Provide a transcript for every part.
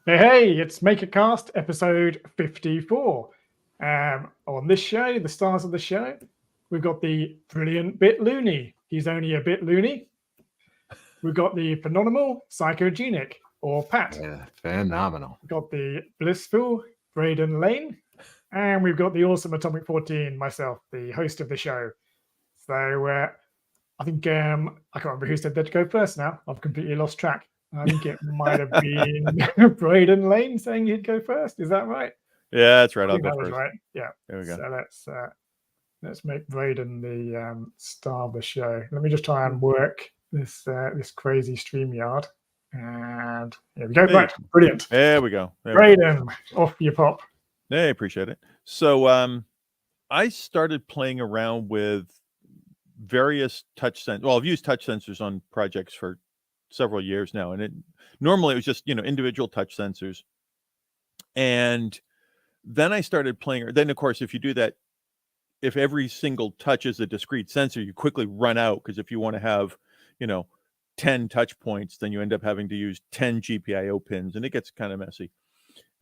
Hey, it's MakerCast episode 54. On this show, the stars of the show, we've got the brilliant bit loony. He's only a bit loony. We've got the phenomenal psychogenic, or Pat. Yeah, phenomenal. We've got the blissful Braden Lane. And we've got the awesome Atomic 14, myself, the host of the show. So I think I can't remember who said that to go first now. I've completely lost track. I think it might have been Braden Lane saying he'd go first. Is that right? Yeah, that's right. I I'll think go that was first. right. Yeah. There we go. So let's make Braden the star of the show. Let me just try and work this crazy StreamYard. And here we go. Hey. Right, brilliant. There we go. Braden, off you pop. Hey, appreciate it. So I started playing around with various touch sensors. Well, I've used touch sensors on projects for several years now, and normally it was just individual touch sensors. And then I started playing. Then, of course, if you do that, if every single touch is a discrete sensor, you quickly run out, because if you want to have 10 touch points, then you end up having to use 10 GPIO pins, and it gets kind of messy.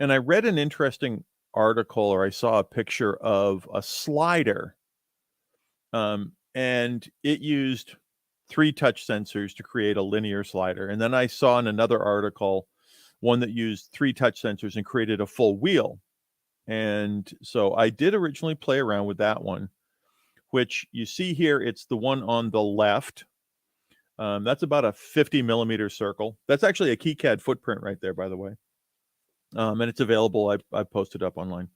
And I read an interesting article, or I saw a picture of a slider, and it used 3 touch sensors to create a linear slider. And then I saw in another article one that used 3 touch sensors and created a full wheel. And so I did originally play around with that one, which you see here. It's the one on the left. That's about a 50 millimeter circle. That's actually a KiCad footprint right there, by the way. And it's available. I posted up online.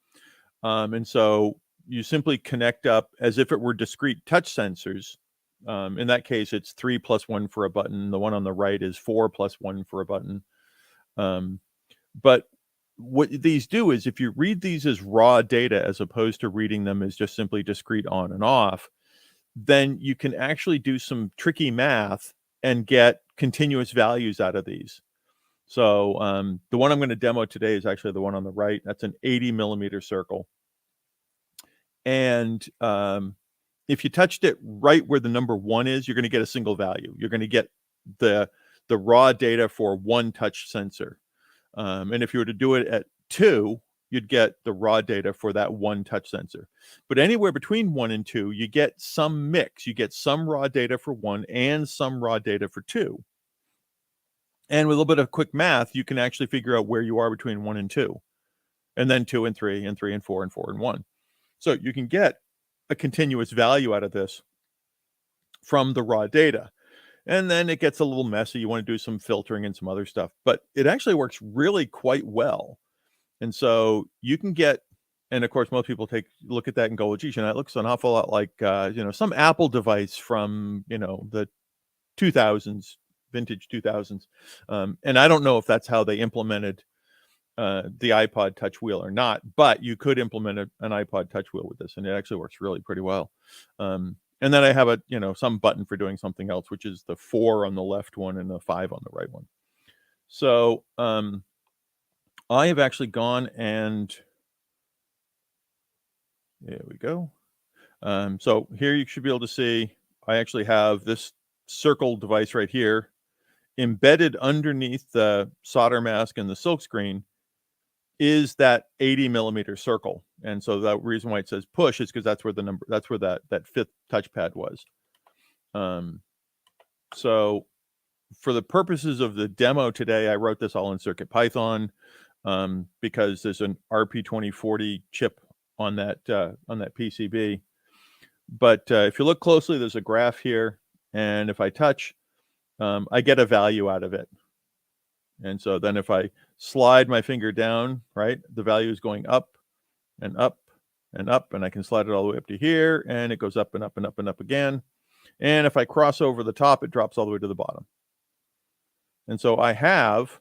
And so you simply connect up as if it were discrete touch sensors. In that case, it's 3 plus 1 for a button. The one on the right is 4 plus 1 for a button. But what these do is, if you read these as raw data as opposed to reading them as just simply discrete on and off, then you can actually do some tricky math and get continuous values out of these. So the one I'm going to demo today is actually the one on the right. That's an 80 millimeter circle. And if you touched it right where the number 1 is, you're going to get a single value. You're going to get the raw data for 1 touch sensor. And if you were to do it at 2, you'd get the raw data for that 1 touch sensor. But anywhere between 1 and 2, you get some mix. You get some raw data for 1 and some raw data for 2. And with a little bit of quick math, you can actually figure out where you are between 1 and 2, and then 2 and 3, and 3 and 4, and 4 and 1. So you can get a continuous value out of this from the raw data. And then it gets a little messy. You want to do some filtering and some other stuff, but it actually works really quite well. And so you can get, and of course, most people look at that and go, well, geez, that looks an awful lot like, some Apple device from, the 2000s, vintage 2000s. And I don't know if that's how they implemented the iPod touch wheel or not, but you could implement an iPod touch wheel with this, and it actually works really pretty well. And then I have some button for doing something else, which is the 4 on the left one and the 5 on the right one. So I have actually gone and there we go. So here you should be able to see I actually have this circle device right here embedded underneath the solder mask and the silk screen is that 80 millimeter circle. And so the reason why it says push is because that's where that 5th touchpad was. So for the purposes of the demo today, I wrote this all in CircuitPython because there's an RP2040 chip on that PCB. But if you look closely, there's a graph here, and if I touch, I get a value out of it. And so then if I slide my finger down, right, the value is going up and up and up, and I can slide it all the way up to here, and it goes up and up and up and up again. And if I cross over the top, it drops all the way to the bottom. And so I have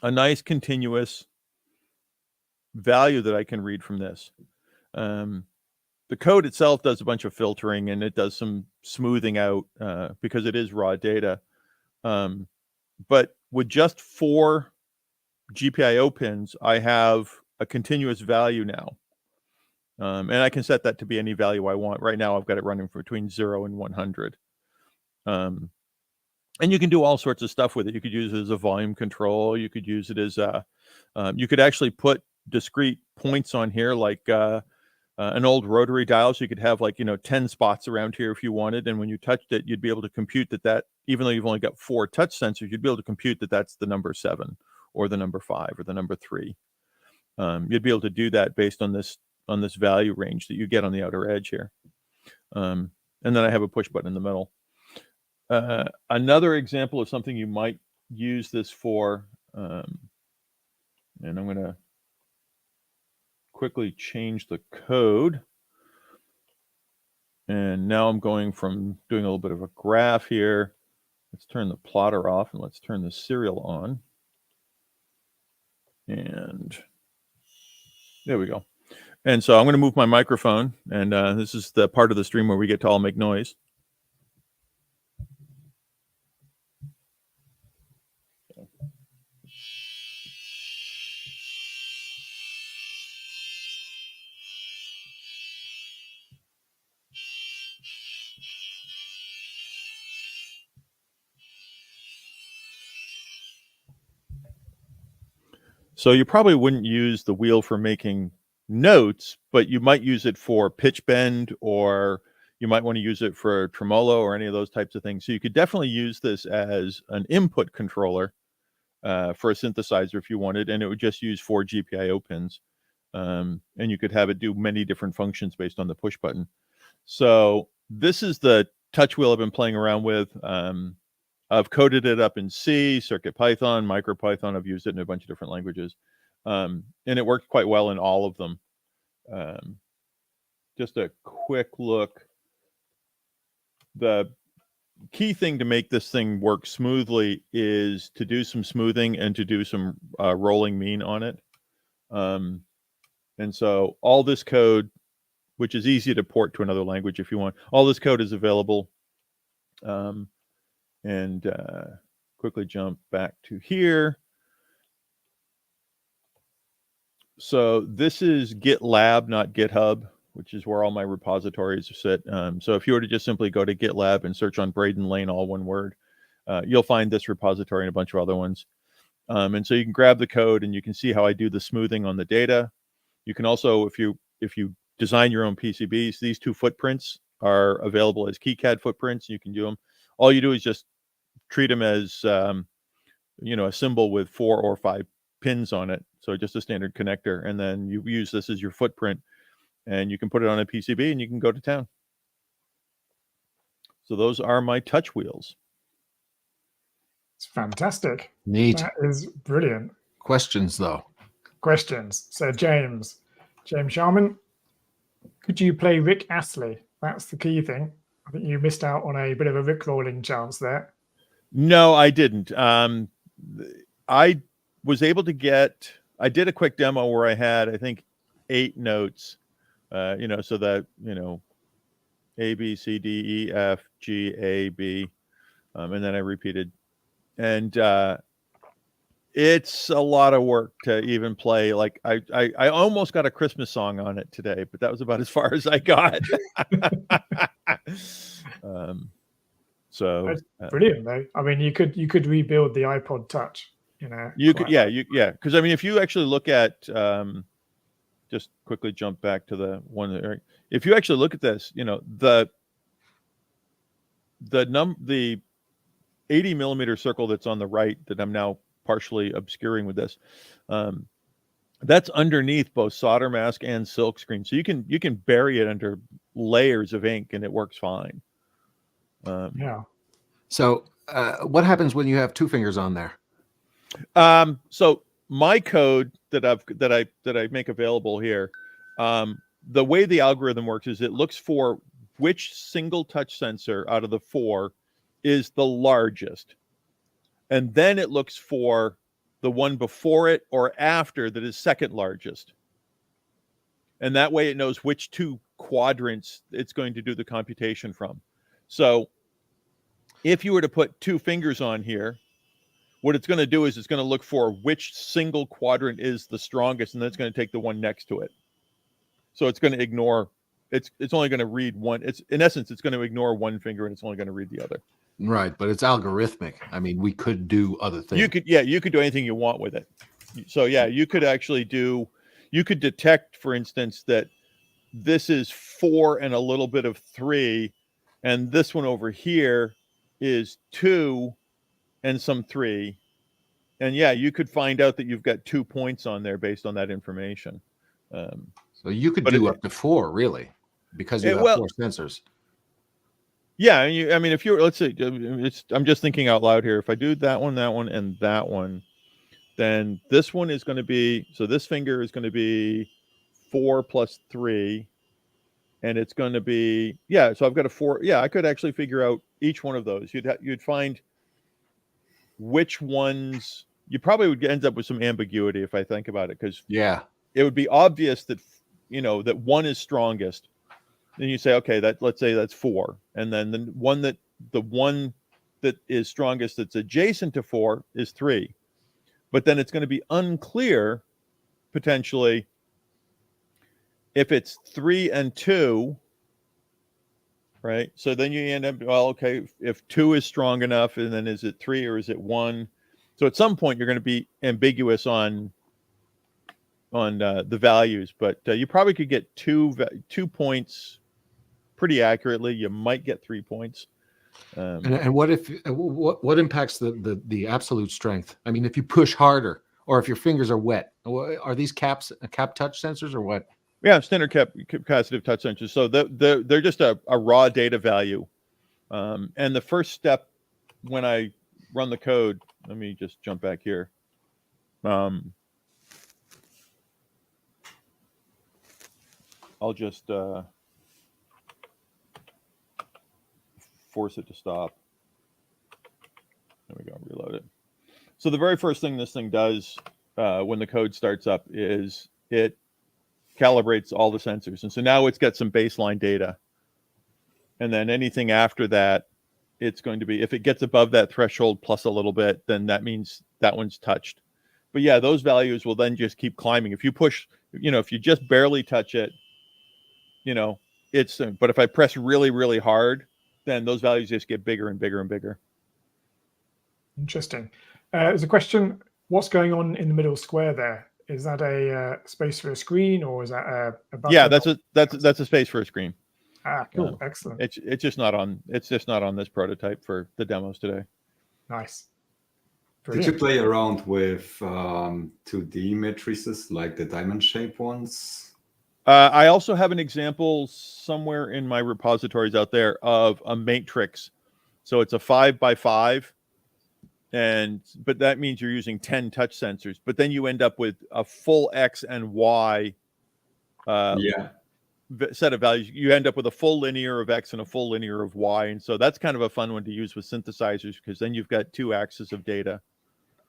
a nice continuous value that I can read from this. The code itself does a bunch of filtering, and it does some smoothing out because it is raw data. But with just 4 GPIO pins, I have a continuous value now. And I can set that to be any value I want. Right now, I've got it running for between 0 and 100. And you can do all sorts of stuff with it. You could use it as a volume control. You could use it as you could actually put discrete points on here, like an old rotary dial. So you could have 10 spots around here if you wanted. And when you touched it, you'd be able to compute that even though you've only got 4 touch sensors, you'd be able to compute that's the number 7 or the number 5 or the number 3. You'd be able to do that based on this value range that you get on the outer edge here. And then I have a push button in the middle. Another example of something you might use this for, and I'm going to quickly change the code. And now I'm going from doing a little bit of a graph here. Let's turn the plotter off and let's turn the serial on. And there we go. And so I'm going to move my microphone, and this is the part of the stream where we get to all make noise. So you probably wouldn't use the wheel for making notes, but you might use it for pitch bend, or you might want to use it for tremolo or any of those types of things. So you could definitely use this as an input controller for a synthesizer if you wanted, and it would just use 4 GPIO pins. And you could have it do many different functions based on the push button. So this is the touch wheel I've been playing around with. I've coded it up in C, CircuitPython, MicroPython. I've used it in a bunch of different languages. And it worked quite well in all of them. Just a quick look. The key thing to make this thing work smoothly is to do some smoothing and to do some rolling mean on it. And so all this code, which is easy to port to another language if you want, all this code is available. And quickly jump back to here. So this is GitLab, not GitHub, which is where all my repositories sit. So if you were to just simply go to GitLab and search on Braden Lane, all one word, you'll find this repository and a bunch of other ones. And so you can grab the code and you can see how I do the smoothing on the data. You can also, if you design your own PCBs, these 2 footprints are available as KiCad footprints. You can do them. All you do is just treat them as a symbol with 4 or 5 pins on it, so just a standard connector, and then you use this as your footprint, and you can put it on a PCB and you can go to town. So those are my touch wheels. It's fantastic. Neat. That is brilliant. Questions though? Questions. So James Sharman, could you play Rick Astley? That's the key thing. I think you missed out on a bit of a Rick-rolling chance there. No, I didn't. I was able to I did a quick demo where I had, I think, 8 notes, so that, A, B, C, D, E, F, G, A, B, and then I repeated. And it's a lot of work to even play. Like I almost got a Christmas song on it today, but that was about as far as I got. So that's brilliant though. I mean, you could rebuild the iPod Touch. You could, because I mean, if you actually look at, just quickly jump back to the one that, if you actually look at this, the 80 millimeter circle that's on the right that I'm now partially obscuring with this, that's underneath both solder mask and silk screen, so you can bury it under layers of ink and it works fine. Yeah. So what happens when you have 2 fingers on there? So my code that I make available here, the way the algorithm works is it looks for which single touch sensor out of the 4 is the largest, and then it looks for the one before it or after that is second largest, and that way it knows which 2 quadrants it's going to do the computation from. So if you were to put 2 fingers on here, what it's going to do is it's going to look for which single quadrant is the strongest, and then it's going to take the one next to it. So it's going to ignore, it's only going to read one. It's in essence, it's going to ignore one finger and it's only going to read the other. Right, but it's algorithmic. I mean, we could do other things. You could do anything you want with it. So yeah, you could detect, for instance, that this is 4 and a little bit of 3, and this one over here is 2 and some 3. And yeah, you could find out that you've got 2 points on there based on that information. So you could do up to 4, really, because you have 4 sensors. Yeah, I mean, if you're, let's say, I'm just thinking out loud here. If I do that one, and that one, then this one is going to be, so this finger is going to be 4 plus 3, and it's going to be, yeah, so I've got a 4. Yeah, I could actually figure out each one of those. You'd find which ones, you probably would end up with some ambiguity if I think about it, because yeah, it would be obvious that, that one is strongest. Then you say, okay, let's say that's 4. And then the one that is strongest that's adjacent to 4 is 3. But then it's going to be unclear, potentially, if it's 3 and 2, right? So then you end up, well, okay, if 2 is strong enough, and then is it 3 or is it 1? So at some point you're going to be ambiguous on the values, but you probably could get 2 points pretty accurately. You might get 3 points. And what if what impacts the absolute strength? I mean, if you push harder, or if your fingers are wet, are these cap touch sensors or what? Yeah, standard capacitive touch sensors. So they're just a raw data value. And the first step when I run the code, let me just jump back here. I'll just force it to stop. There we go, reload it. So the very first thing this thing does when the code starts up is it calibrates all the sensors. And so now it's got some baseline data. And then anything after that, it's going to be, if it gets above that threshold plus a little bit, then that means that one's touched. But yeah, those values will then just keep climbing. If you push, if you just barely touch it, but if I press really, really hard, then those values just get bigger and bigger and bigger. Interesting. There's a question, what's going on in the middle square there? Is that a space for a screen, or is that a button? Yeah, that's a space for a screen. Ah, cool. Excellent. It's just not on this prototype for the demos today. Nice. Brilliant. Did you play around with 2D matrices like the diamond shape ones? I also have an example somewhere in my repositories out there of a matrix. So it's a 5x5, but that means you're using 10 touch sensors. But then you end up with a full X and Y set of values. You end up with a full linear of X and a full linear of Y. And so that's kind of a fun one to use with synthesizers, because then you've got 2 axes of data.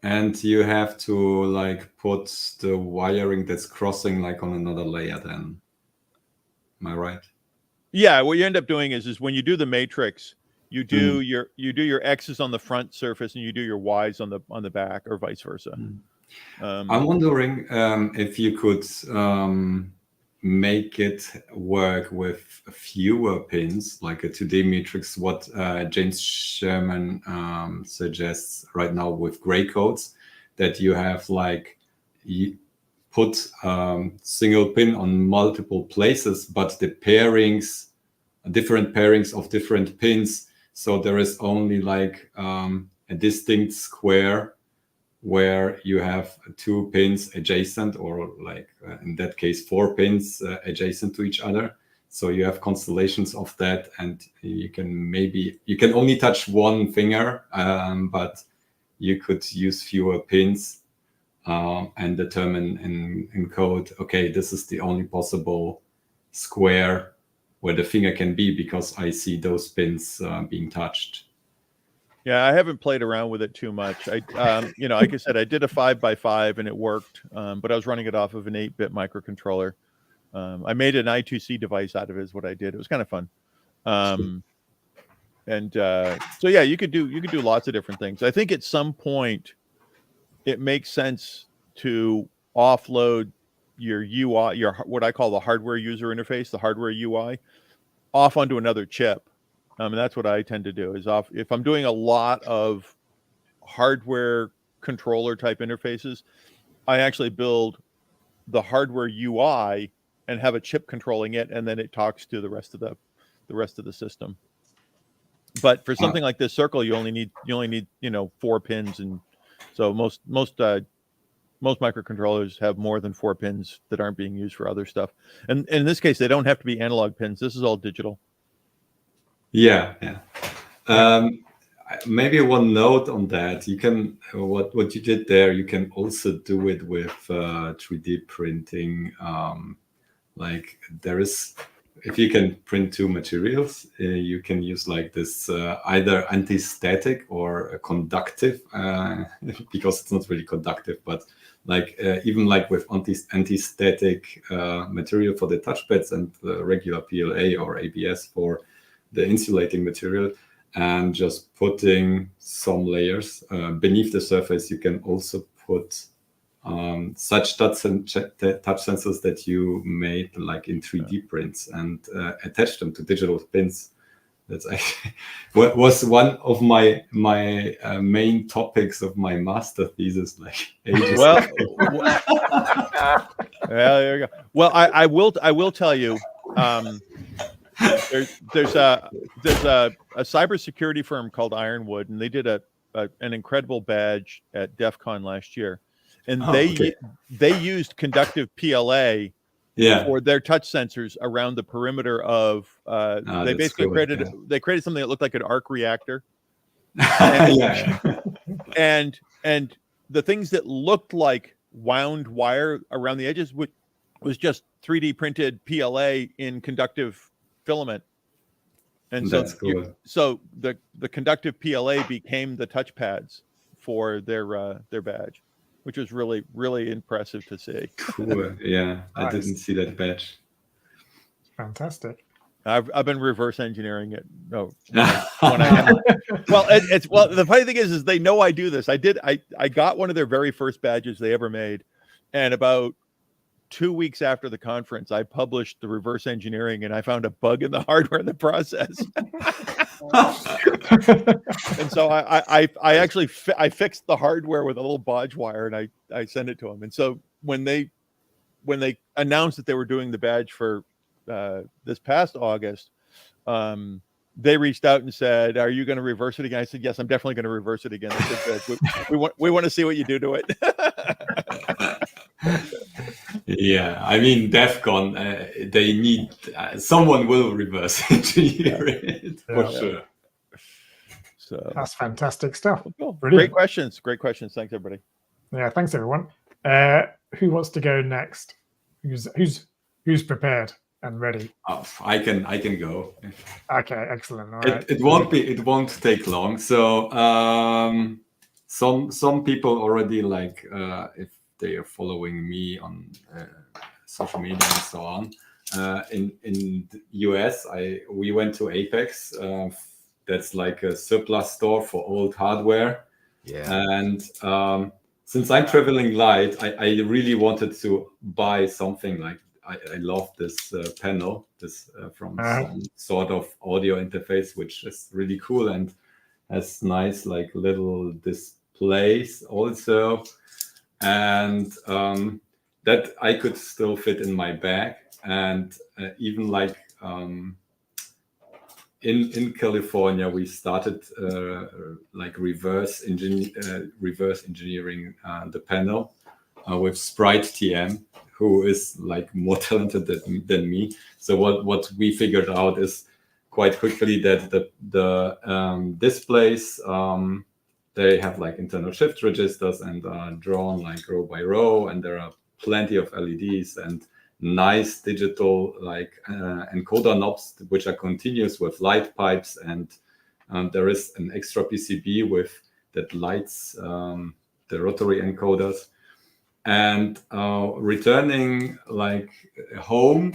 And you have to put the wiring that's crossing on another layer then. Am I right? Yeah, what you end up doing is when you do the matrix, you do your X's on the front surface and you do your Y's on the back, or vice versa. I'm wondering if you could make it work with fewer pins, like a 2D matrix, what James Sherman suggests right now with gray codes, that you have you put single pin on multiple places, but the different pairings of different pins, so there is only a distinct square where you have 2 pins adjacent, or in that case 4 pins adjacent to each other. So you have constellations of that, and you can only touch one finger, but you could use fewer pins and determine in code, okay, this is the only possible square where the finger can be, because I see those pins being touched. Yeah, I haven't played around with it too much. Like I said, I did a 5x5 and it worked, but I was running it off of an 8-bit microcontroller. I made an I2C device out of it, is what I did. It was kind of fun. So yeah, you could do lots of different things. I think at some point it makes sense to offload your UI, what I call the hardware user interface, the hardware UI, off onto another chip. And that's what I tend to do. Is if I'm doing a lot of hardware controller type interfaces, I actually build the hardware UI and have a chip controlling it, and then it talks to the rest of the system. But for something like this circle, you only need 4 pins, and so most microcontrollers have more than 4 pins that aren't being used for other stuff. And in this case, they don't have to be analog pins. This is all digital. Yeah. Maybe one note on that. You can what you did there. You can also do it with 3D printing. Like there is, if you can print 2 materials, you can use like this either anti-static or a conductive, because it's not really conductive, but like even like with anti-static material for the touchpads and the regular PLA or ABS for the insulating material, and just putting some layers beneath the surface. You can also put such touch sensors that you made like in 3D prints and attach them to digital pins. That's actually what was one of my main topics of my master thesis, like ages Well, ago. there you go. Well, I will tell you, there's a cybersecurity firm called Ironwood, and they did an incredible badge at DEF CON last year. And they used conductive PLA for their touch sensors around the perimeter of. They basically created something that looked like an arc reactor. And the things that looked like wound wire around the edges was just 3D printed PLA in conductive filament. And that's cool. So the conductive PLA became the touch pads for their badge, which was really, really impressive to see. Cool. Yeah, I didn't see that badge. Fantastic. I've been reverse engineering it. No, the funny thing is they know I do this. I got one of their very first badges they ever made, and about 2 weeks after the conference, I published the reverse engineering, and I found a bug in the hardware in the process. And so I actually fixed the hardware with a little bodge wire, and I sent it to them. And so when they announced that they were doing the badge for this past August, they reached out and said, "Are you going to reverse it again?" I said, "Yes, I'm definitely going to reverse it again." I said, we want to see what you do to it. Yeah, I mean, DEF CON, they need someone will reverse engineer it for sure. So that's fantastic stuff. Cool. Great questions. Thanks, everybody. Yeah, thanks everyone. Who wants to go next? Who's prepared and ready? Oh, I can go. Okay, excellent. All right. It won't take long. So some people already, like if they are following me on social media and so on. In the US, we went to Apex. That's like a surplus store for old hardware. Yeah. And since I'm traveling light, I really wanted to buy something like I love this panel, this from some sort of audio interface, which is really cool and has nice like little displays also. And that I could still fit in my bag, and even like in California, we started like reverse engineering the panel with Sprite TM, who is like more talented than me. So what we figured out is quite quickly that the displays. They have like internal shift registers and are drawn like row by row, and there are plenty of LEDs and nice digital like encoder knobs, which are continuous with light pipes, and there is an extra PCB with that lights the rotary encoders. And returning like home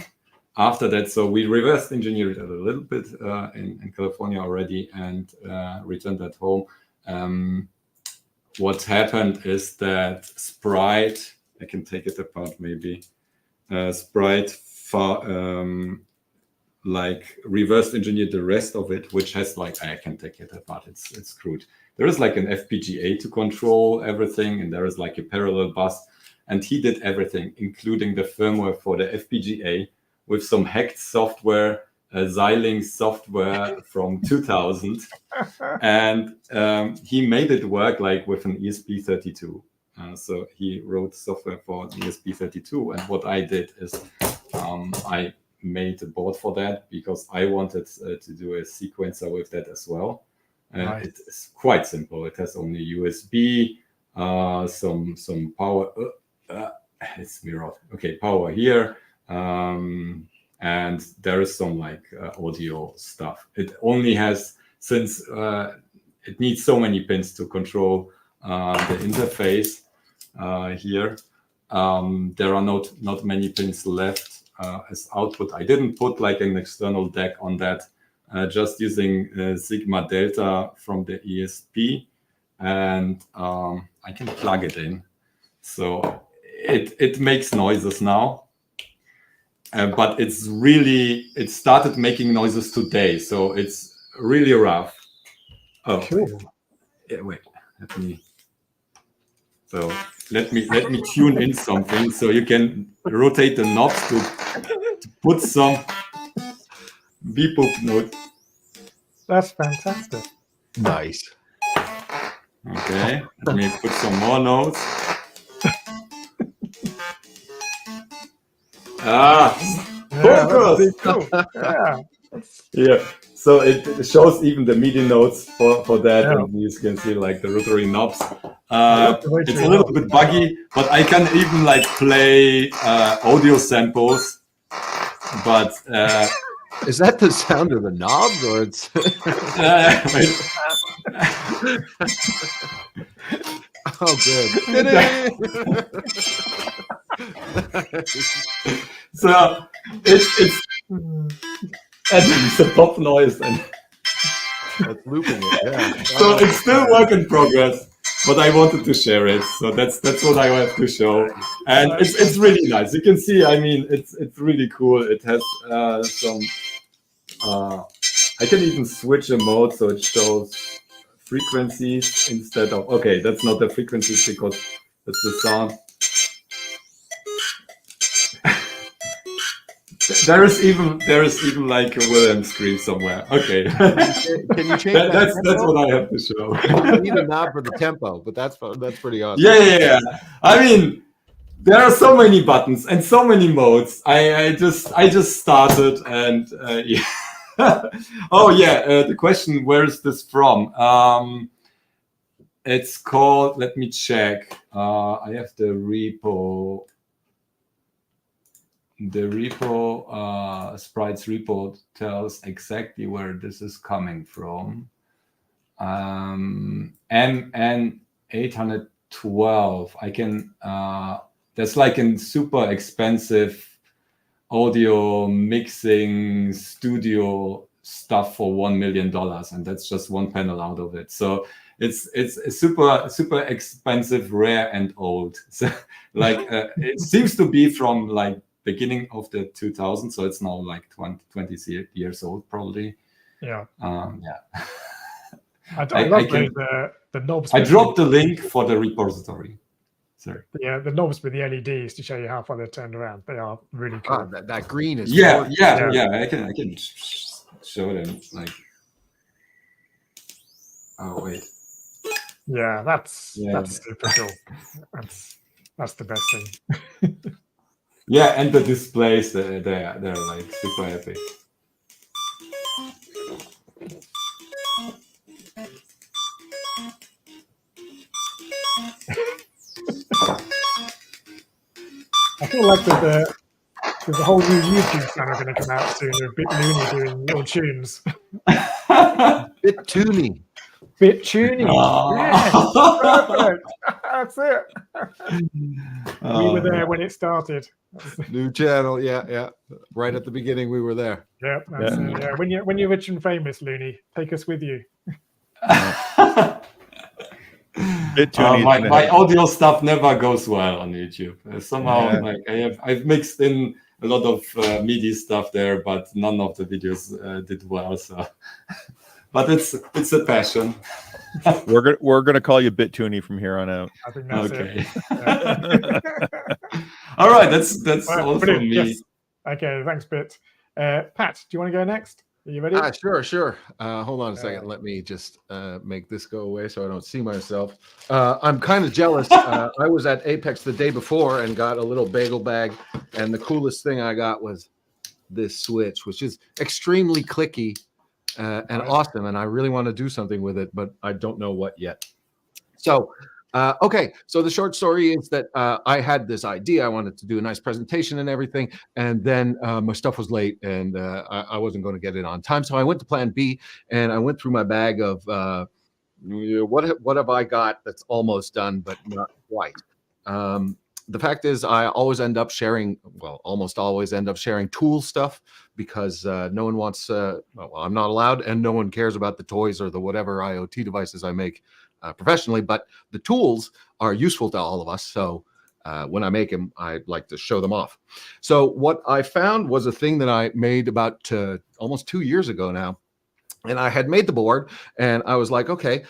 after that, so we reverse engineered it a little bit in California already, and returned at home. What happened is that Sprite, I can take it apart maybe. Sprite like reverse engineered the rest of it, which has like, I can take it apart. It's crude. There is like an FPGA to control everything, and there is like a parallel bus. And he did everything, including the firmware for the FPGA with some hacked software, Xilinx software from 2000. And he made it work like with an ESP32. So he wrote software for the ESP32. And what I did is I made a board for that because I wanted to do a sequencer with that as well. Nice. It's quite simple. It has only USB, some power. It's mirrored. Okay, power here. And there is some like audio stuff. It only has, since it needs so many pins to control the interface here, there are not many pins left as output. I didn't put like an external DAC on that, just using Sigma Delta from the ESP, and I can plug it in. So it makes noises now. But it started making noises today, so it's really rough. Oh, Cool. yeah, wait, let me tune in something so you can rotate the knobs to put some beep boop note. That's fantastic. Nice. Okay, let me put some more notes. Yeah, Focus! that's pretty cool. Yeah. Yeah, so it shows even the MIDI notes for that, Yeah. and you can see like the rotary knobs. love the rotary It's a little knobs. bit buggy, but I can even like play audio samples. But Is that the sound of the knobs, or it's? Oh, good. So it's a pop noise, and That's looping it. Yeah. so it's still work in progress. But I wanted to share it, so that's what I have to show, and it's really nice. You can see, I mean, it's really cool. It has some. I can even switch a mode so it shows frequencies instead of. Okay, that's not the frequencies because that's the sound. There is even like a Wilhelm scream somewhere. Okay, Can you change that? that's what I have to show. I need a knob for the tempo, but that's pretty awesome. Yeah. I mean, there are so many buttons and so many modes. I just started, and yeah. Oh yeah, the question, where is this from? It's called. Let me check. I have the repo. The repo, Sprites repo tells exactly where this is coming from. MN812. I can. That's like a super expensive audio mixing studio stuff for $1 million, and that's just one panel out of it. So it's a super expensive, rare, and old. So like it seems to be from like beginning of the 2000s, so it's now like 20 years old probably. Yeah. Yeah. I love the knobs. I dropped the link for the repository. Sorry. Yeah, the knobs with the LEDs to show you how far they're turned around. They are really cool. Ah, that green is. Yeah. gorgeous. I can show them like. Oh wait. Yeah, that's super cool. That's the best thing. Yeah, and the displays, they're like super epic. I feel like there's a whole new YouTube channel going to come out soon of Bit Looney doing little tunes. Bit toony. Bit tuning. Yes, perfect. That's it. We were there when it started. New channel. Yeah. Right at the beginning, we were there. Yep. That's it. Yeah. When you're rich and famous, Looney, take us with you. My audio stuff never goes well on YouTube. Somehow, like I've mixed in a lot of MIDI stuff there, but none of the videos did well. So, but it's a passion. We're gonna call you BitTuny from here on out. I think that's Okay. it. All right, that's Well, all from brilliant, me. yes. Okay, thanks, Bit. Pat, do you want to go next? Are you ready? Sure. Hold on a second. Let me just make this go away so I don't see myself. I'm kind of jealous. I was at Apex the day before and got a little bagel bag, and the coolest thing I got was this switch, which is extremely clicky and Nice. awesome, and I really want to do something with it, but I don't know what yet. So okay, so the short story is that I had this idea. I wanted to do a nice presentation and everything, and then my stuff was late, and I wasn't going to get it on time. So I went to Plan B, and I went through my bag of what have I got that's almost done but not quite. The fact is, I always end up sharing, almost always end up sharing tool stuff because no one wants, I'm not allowed, and no one cares about the toys or the whatever IoT devices I make professionally, but the tools are useful to all of us. So when I make them, I like to show them off. So what I found was a thing that I made about almost 2 years ago now. And I had made the board and I was like, okay,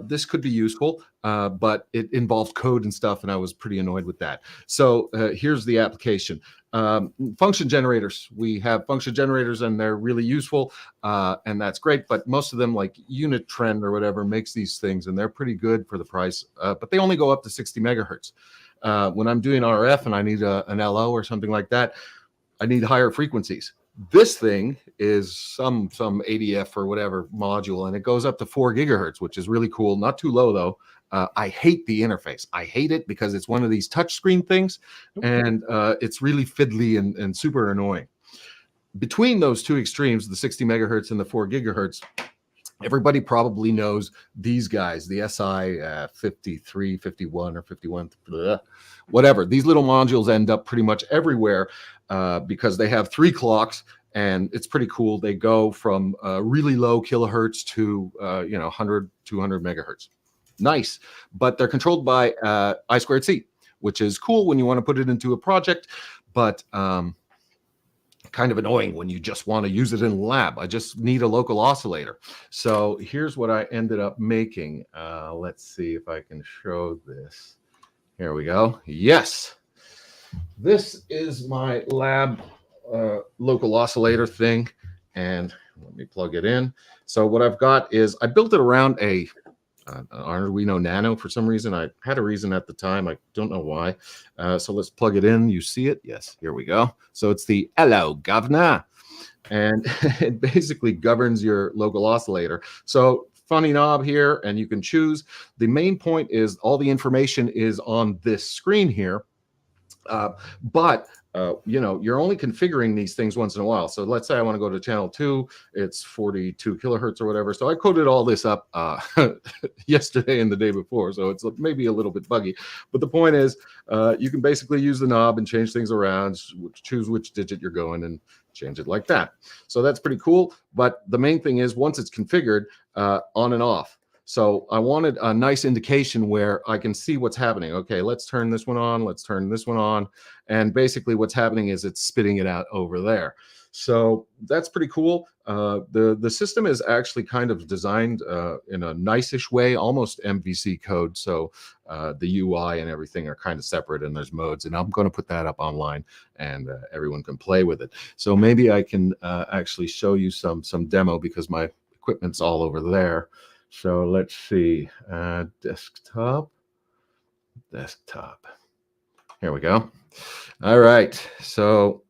this could be useful, but it involved code and stuff. And I was pretty annoyed with that. So here's the application. Function generators. We have function generators and they're really useful. And that's great. But most of them, like Unit Trend or whatever, makes these things and they're pretty good for the price. But they only go up to 60 megahertz. When I'm doing RF and I need an LO or something like that, I need higher frequencies. This thing is some ADF or whatever module, and it goes up to 4 gigahertz, which is really cool. Not too low though. I hate the interface. I hate it because it's one of these touchscreen things, and it's really fiddly and super annoying. Between those two extremes, the 60 megahertz and the 4 gigahertz, everybody probably knows these guys, the SI 53, 51, or 51, whatever. These little modules end up pretty much everywhere because they have 3 clocks, and it's pretty cool. They go from really low kilohertz to 100, 200 megahertz. Nice, but they're controlled by I2C, which is cool when you want to put it into a project, but kind of annoying when you just want to use it in the lab. I just need a local oscillator. So here's what I ended up making. Let's see if I can show this. Here we go. Yes. This is my lab local oscillator thing. And let me plug it in. So what I've got is I built it around an Arduino Nano for some reason. I had a reason at the time. I don't know why. So let's plug it in. You see it? Yes, here we go. So it's the Hello Governor. And it basically governs your local oscillator. So funny knob here, and you can choose. The main point is all the information is on this screen here. But you're only configuring these things once in a while. So let's say I want to go to channel 2, it's 42 kilohertz or whatever. So I coded all this up yesterday and the day before. So it's maybe a little bit buggy. But the point is, you can basically use the knob and change things around, choose which digit you're going and change it like that. So that's pretty cool. But the main thing is once it's configured, on and off. So I wanted a nice indication where I can see what's happening. Okay, let's turn this one on. Let's turn this one on. And basically what's happening is it's spitting it out over there. So that's pretty cool. The system is actually kind of designed in a nice-ish way, almost MVC code. So the UI and everything are kind of separate and there's modes. And I'm going to put that up online and everyone can play with it. So maybe I can actually show you some demo because my equipment's all over there. So let's see, desktop. Here we go. All right. So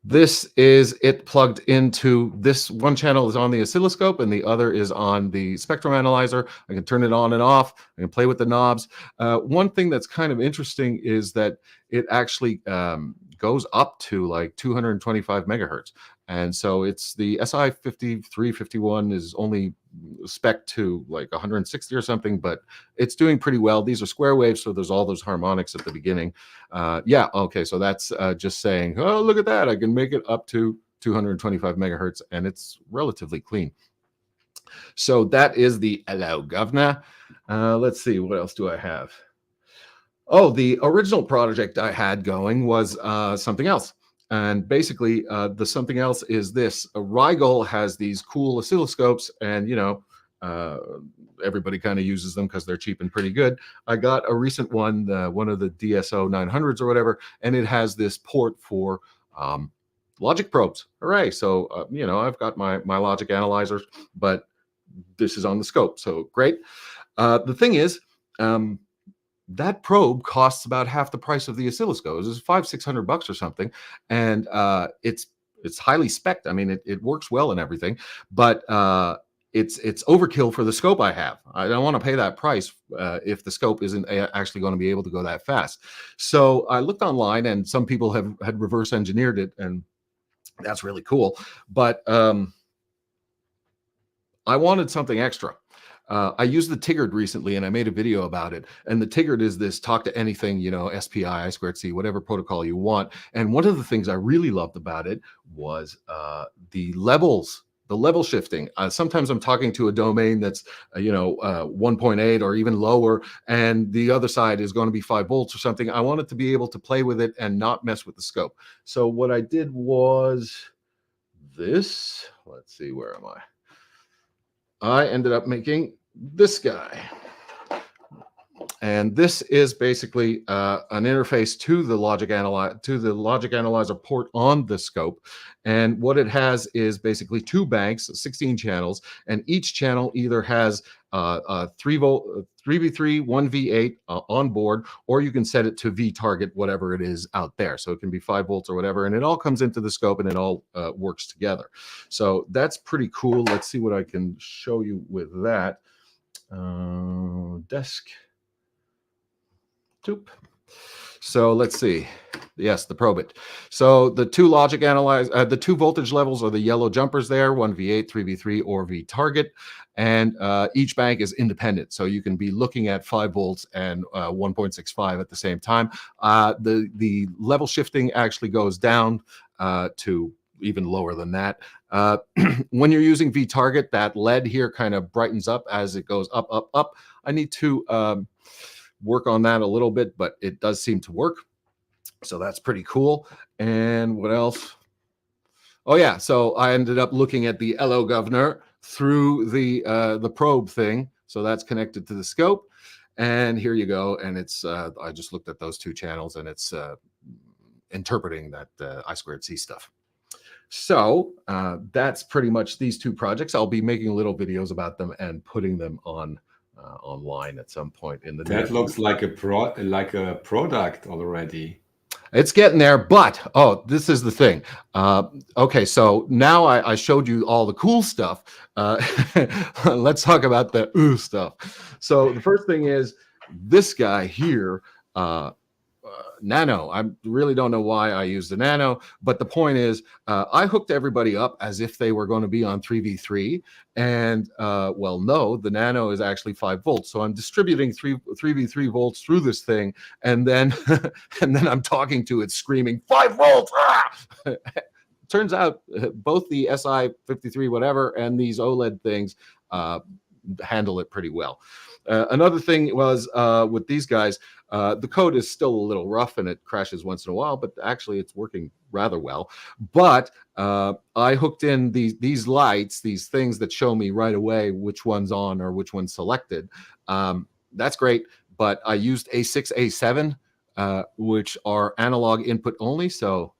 this is it plugged into this one channel is on the oscilloscope and the other is on the spectrum analyzer. I can turn it on and off. I can play with the knobs. One thing that's kind of interesting is that it actually goes up to like 225 megahertz. And so it's the SI 5351 is only spec to like 160 or something, but it's doing pretty well. These are square waves, so there's all those harmonics at the beginning. Yeah, okay, so that's just saying, oh, look at that. I can make it up to 225 megahertz, and it's relatively clean. So that is the Hello Governor. Let's see, what else do I have? Oh, the original project I had going was something else. And basically, the something else is this. Rigel has these cool oscilloscopes, and everybody kind of uses them because they're cheap and pretty good. I got a recent one, one of the DSO 900s or whatever, and it has this port for logic probes. Hooray! So I've got my logic analyzers, but this is on the scope, so great. The thing is, that probe costs about half the price of the oscilloscope. It's $500-600 or something, and it's highly spec'd. I mean, it works well and everything, but it's overkill for the scope I have. I don't want to pay that price if the scope isn't actually going to be able to go that fast. So I looked online, and some people had reverse engineered it, and that's really cool. But I wanted something extra. I used the Tigard recently, and I made a video about it. And the Tigard is this talk to anything, SPI, I2C, whatever protocol you want. And one of the things I really loved about it was the levels, the level shifting. Sometimes I'm talking to a domain that's 1.8 or even lower, and the other side is going to be 5 volts or something. I wanted to be able to play with it and not mess with the scope. So what I did was this. Let's see, where am I? I ended up making this guy. And this is basically an interface to the logic analyzer port on the scope. And what it has is basically 2 banks, 16 channels, and each channel either has a 3v3, 1v8 on board, or you can set it to V target, whatever it is out there. So it can be 5 volts or whatever, and it all comes into the scope, and it all works together. So that's pretty cool. Let's see what I can show you with that. Desk. Toop. So let's see. Yes, the probe it. So the 2 logic analyze, the 2 voltage levels are the yellow jumpers there, 1v8, 3v3, or V target. And each bank is independent. So you can be looking at 5 volts and 1.65 at the same time. The level shifting actually goes down to even lower than that. When you're using V target, that LED here kind of brightens up as it goes up, up, up. I need to work on that a little bit, but it does seem to work. So that's pretty cool. And what else? Oh yeah, so I ended up looking at the LO governor through the probe thing. So that's connected to the scope. And here you go. And it's I just looked at those 2 channels, and it's interpreting that I2C stuff. So that's pretty much these 2 projects. I'll be making little videos about them and putting them on online at some point in the that looks like a product already. It's getting there, but this is the thing. Okay, so now I showed you all the cool stuff. Let's talk about the stuff. So the first thing is this guy here, Nano. I really don't know why I used the Nano, but the point is I hooked everybody up as if they were going to be on 3v3, and well, no, the Nano is actually 5 volts, so I'm distributing 3v3 volts through this thing, and then and then I'm talking to it screaming 5 volts. Turns out both the SI53 whatever and these OLED things handle it pretty well. Another thing was with these guys, the code is still a little rough and it crashes once in a while, but actually it's working rather well. But I hooked in these lights, these things that show me right away which one's on or which one's selected. That's great, but I used A6, A7, which are analog input only. So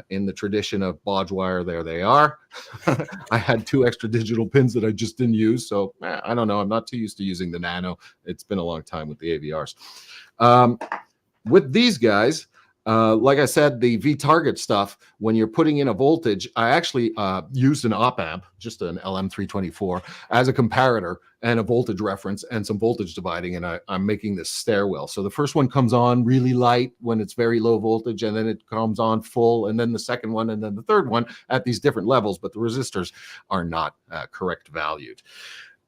in the tradition of bodge wire, there they are. I had 2 extra digital pins that I just didn't use. So I don't know. I'm not too used to using the Nano. It's been a long time with the AVRs. With these guys, like I said, the V target stuff, when you're putting in a voltage, I actually used an op amp, just an LM324, as a comparator and a voltage reference and some voltage dividing, and I'm making this stairwell. So the first one comes on really light when it's very low voltage, and then it comes on full, and then the second one, and then the third one at these different levels, but the resistors are not correct valued.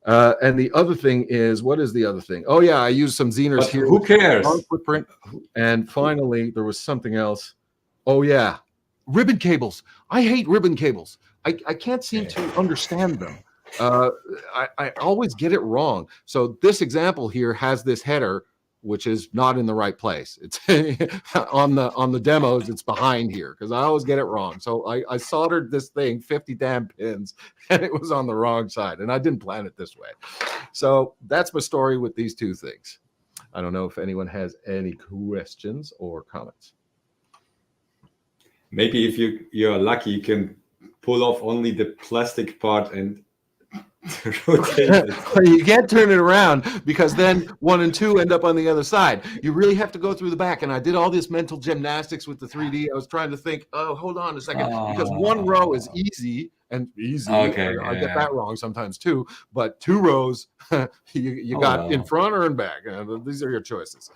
And the other thing is, what is the other thing? Oh yeah, I used some Zeners But here. who cares? Footprint. And finally, there was something else. Oh yeah, ribbon cables. I hate ribbon cables. I can't seem to understand them. I always get it wrong. So this example here has this header which is not in the right place. It's on the demos, it's behind here because I always get it wrong. So I soldered this thing 50 damn pins and it was on the wrong side, and I didn't plan it this way. So that's my story with these two things. I don't know if anyone has any questions or comments. Maybe if you're lucky, you can pull off only the plastic part and rotate it. You can't turn it around because then 1 and 2 end up on the other side. You really have to go through the back. And I did all this mental gymnastics with the 3D. I was trying to think, oh, hold on a second, because 1 row is easy. Okay, I get that wrong sometimes too. But 2 rows, you got in front or in back. These are your choices.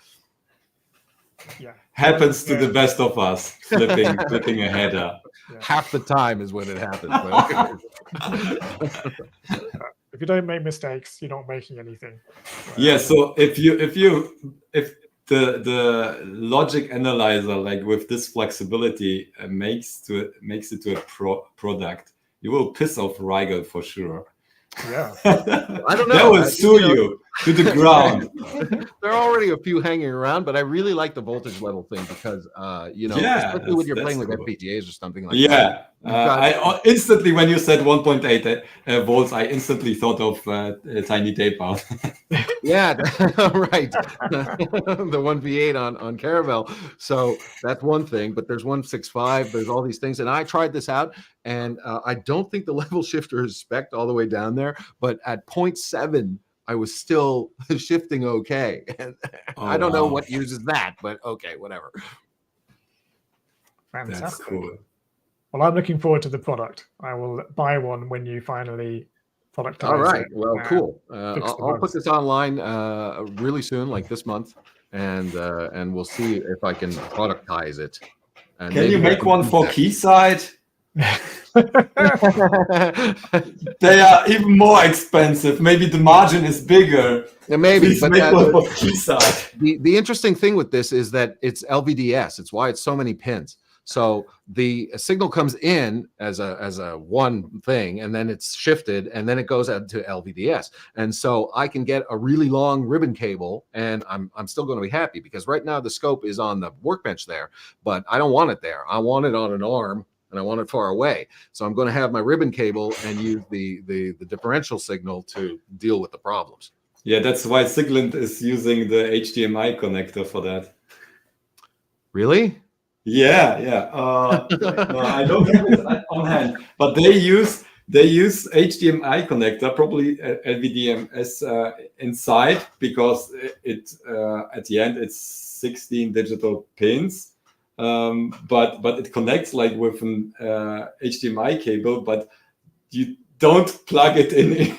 Yeah. Happens to the best of us, flipping a header. Yeah. Half the time is when it happens. If you don't make mistakes, you're not making anything. Yeah. So if the logic analyzer, like with this flexibility, makes it to a product, you will piss off Rigel for sure. Yeah. I don't know. That will sue you to the ground. There are already a few hanging around, but I really like the voltage level thing because, especially when you're playing with FPGAs or something like that. I instantly, when you said 1.8 volts, I instantly thought of a tiny tape out. Yeah, right. The 1V8 on Caravelle. So that's one thing, but there's 165, there's all these things. And I tried this out, and I don't think the level shifter is spec'd all the way down there, but at 0.7, I was still shifting okay. And I don't know what uses that, but okay, whatever. Fantastic. That's cool. Well, I'm looking forward to the product. I will buy one when you finally productize All right. it. Well, cool. I'll put this online really soon, like this month, and we'll see if I can productize it. And can you make one for Keysight? They are even more expensive. Maybe the margin is bigger. Yeah, maybe. Please but make one for Keysight. The interesting thing with this is that it's LVDS. It's why it's so many pins. So the signal comes in as a one thing, and then it's shifted, and then it goes out to LVDS. And so I can get a really long ribbon cable, and I'm still going to be happy because right now the scope is on the workbench there, but I don't want it there. I want it on an arm, and I want it far away. So I'm going to have my ribbon cable and use the differential signal to deal with the problems. Yeah, that's why Siglent is using the HDMI connector for that. Really? Yeah. I don't have it on hand, but they use HDMI connector, probably LVDMS inside, because it at the end it's 16 digital pins, but it connects like with an HDMI cable, but you don't plug it in.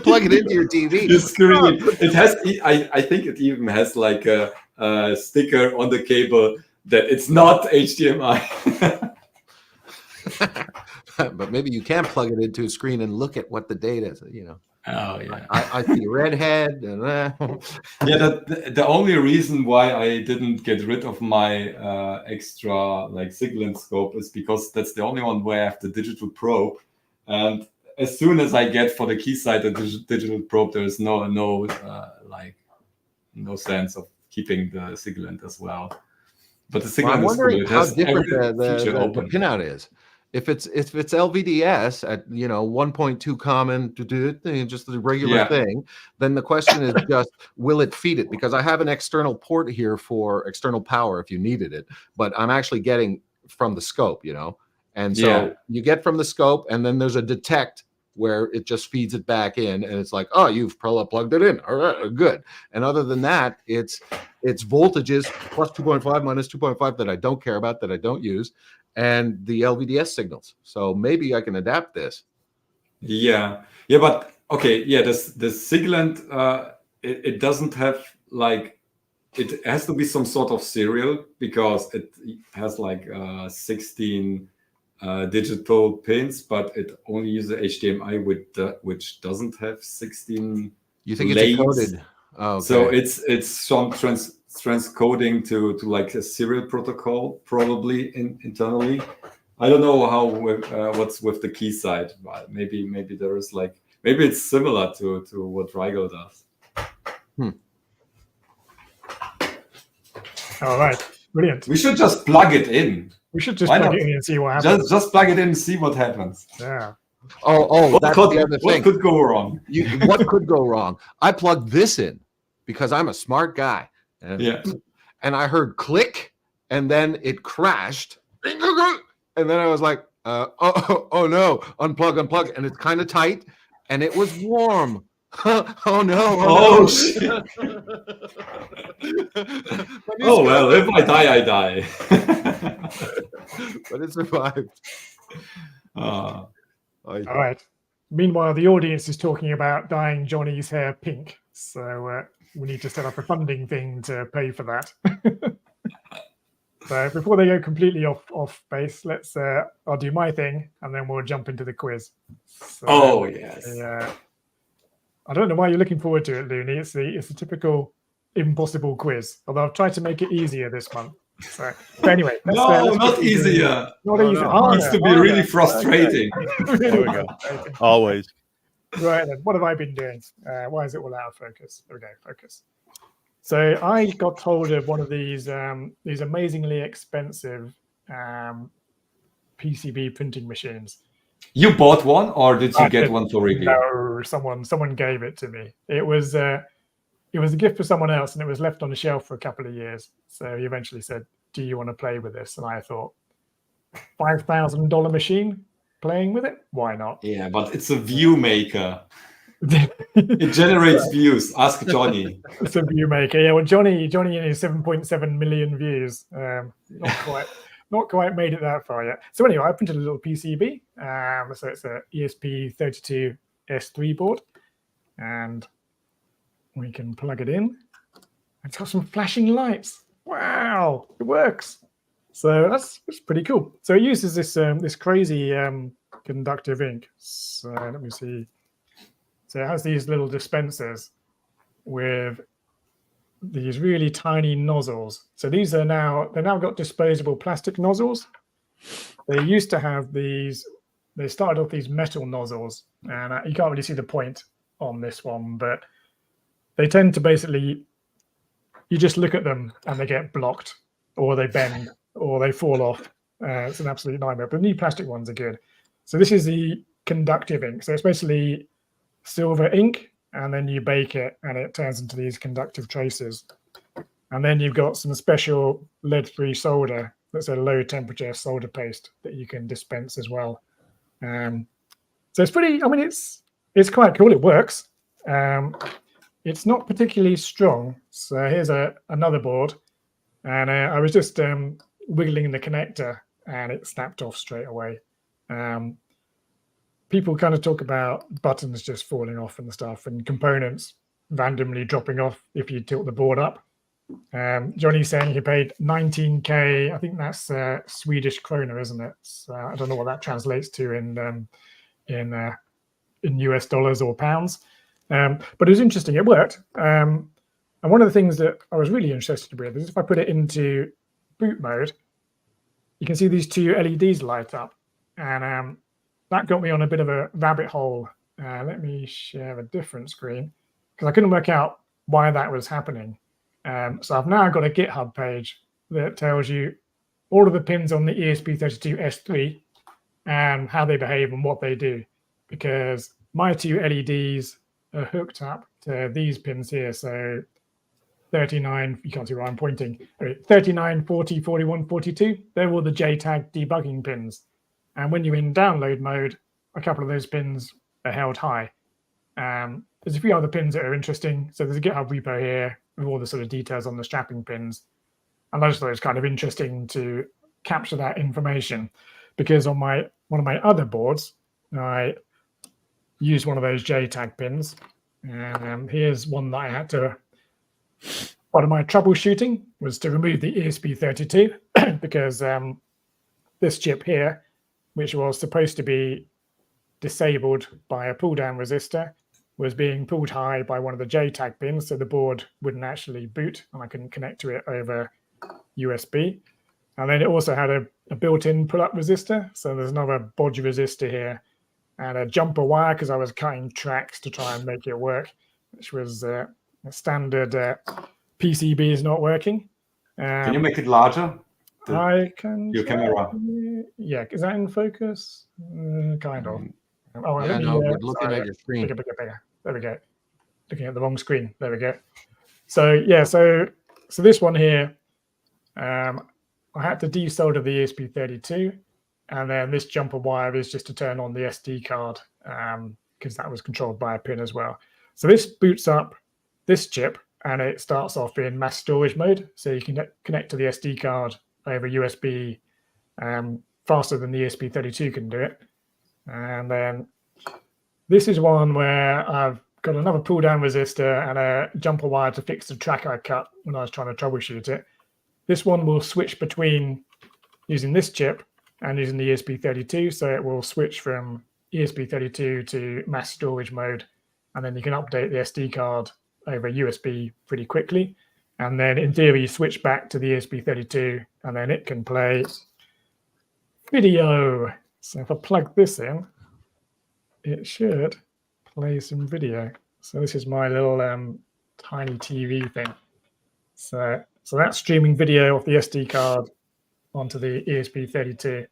Plug it into your TV. The screen. It has. I think it even has like a sticker on the cable that it's not HDMI. But maybe you can plug it into a screen and look at what the data is, Oh yeah. I see redhead. And, Yeah, the only reason why I didn't get rid of my extra like Siglent scope is because that's the only one where I have the digital probe, and as soon as I get for the Keysight the digital probe, there is no sense of keeping the Siglent as well. But the Siglent I'm wondering is cool. how different the pinout is. If it's LVDS at 1.2 common to do it, just the regular thing, then the question is just will it feed it? Because I have an external port here for external power if you needed it, but I'm actually getting from the scope, and so you get from the scope, and then there's a detect where it just feeds it back in, and it's like, oh, you've plugged it in. All right, good. And other than that, it's voltages plus 2.5 minus 2.5 that I don't care about, that I don't use, and the LVDS signals. So maybe I can adapt this. Yeah, but okay, the Siglent it doesn't have like, it has to be some sort of serial because it has like 16 digital pins, but it only uses HDMI which doesn't have 16. You think lanes. It's encoded? Oh, okay. So it's some transcoding to like a serial protocol, probably internally. I don't know how what's with the Keysight, but maybe there is like, maybe it's similar to what Rigel does. All right, brilliant. We should just plug it in. We should just Why plug not? it in and see what happens. Just plug it in and see what happens. Yeah. Oh, that's the other What thing. could go wrong? What could go wrong? I plugged this in because I'm a smart guy. And I heard click, and then it crashed. And then I was like, oh no, unplug. And it's kind of tight, and it was warm. Oh no. Oh, shit. Oh, well, if I die, I die. But it survived. All right. Meanwhile, the audience is talking about dyeing Johnny's hair pink. So we need to set up a funding thing to pay for that. So before they go completely off base, I'll do my thing and then we'll jump into the quiz. So, yes. I don't know why you're looking forward to it, Looney. It's a typical impossible quiz. Although I've tried to make it easier this month. So, but anyway, let's not easier. Not easier. It needs to be really frustrating. There we go. Always. Right then, what have I been doing? Why is it all out of focus? There we go, focus. So I got hold of one of these amazingly expensive PCB printing machines. You bought one, or did you get one for review? No, someone gave it to me. It was a gift for someone else, and it was left on the shelf for a couple of years. So he eventually said, "Do you want to play with this?" And I thought, $5,000 machine, playing with it? Why not? Yeah, but it's a view maker. It generates views. Ask Johnny. It's a view maker. Yeah, well, Johnny and his 7.7 million views. Not quite made it that far yet. So anyway, I printed a little PCB. So it's a ESP32S3 board, and we can plug it in. It's got some flashing lights. Wow, it works. So that's pretty cool. So it uses this crazy conductive ink. So let me see. So it has these little dispensers with these really tiny nozzles. So they've now got disposable plastic nozzles. They used to have these. They started off these metal nozzles, and you can't really see the point on this one, but they tend to basically, you just look at them and they get blocked, or they bend, or they fall off. It's an absolute nightmare. But the new plastic ones are good. So this is the conductive ink. So it's basically silver ink, and then you bake it and it turns into these conductive traces. And then you've got some special lead-free solder that's a low temperature solder paste that you can dispense as well. So it's pretty, I mean, it's quite cool. It works. It's not particularly strong. So here's another board, and I was just wiggling the connector and it snapped off straight away. People kind of talk about buttons just falling off and stuff, and components randomly dropping off if you tilt the board up. Johnny's saying he paid 19K. I think that's Swedish krona, isn't it? So I don't know what that translates to in US dollars or pounds. But it was interesting. It worked. And one of the things that I was really interested with is if I put it into boot mode, you can see these two LEDs light up, and that got me on a bit of a rabbit hole. Let me share a different screen because I couldn't work out why that was happening. So I've now got a GitHub page that tells you all of the pins on the ESP32S3 and how they behave and what they do, because my two LEDs are hooked up to these pins here. So 39, you can't see where I'm pointing, 39, 40, 41, 42, they're all the JTAG debugging pins. And when you're in download mode, a couple of those pins are held high. There's a few other pins that are interesting. So there's a GitHub repo here with all the sort of details on the strapping pins. And I just thought it was kind of interesting to capture that information, because on one of my other boards, I used one of those JTAG pins. And here's one that I had to, part of my troubleshooting was to remove the ESP32 because this chip here, which was supposed to be disabled by a pull-down resistor, was being pulled high by one of the JTAG pins, so the board wouldn't actually boot, and I couldn't connect to it over USB. And then it also had a built-in pull-up resistor, so there's another bodge resistor here, and a jumper wire because I was cutting tracks to try and make it work, which was a standard PCB is not working. Can you make it larger? I can. Your try. camera. Yeah, is that in focus? Kind of. Oh, Yeah, let me, no, we're looking sorry, at your screen. bigger. There we go. Looking at the wrong screen. There we go. So yeah, so this one here, I had to desolder the ESP32, and then this jumper wire is just to turn on the SD card, because that was controlled by a pin as well. So this boots up this chip, and it starts off in mass storage mode. So you can connect to the SD card over USB faster than the ESP32 can do it. And then this is one where I've got another pull down resistor and a jumper wire to fix the track I cut when I was trying to troubleshoot it. This one will switch between using this chip and using the ESP32. So it will switch from ESP32 to mass storage mode. And then you can update the SD card over USB pretty quickly. And then in theory, you switch back to the ESP32 and then it can play video. So if I plug this in, it should play some video. So this is my little tiny TV thing. So that's streaming video off the SD card onto the ESP32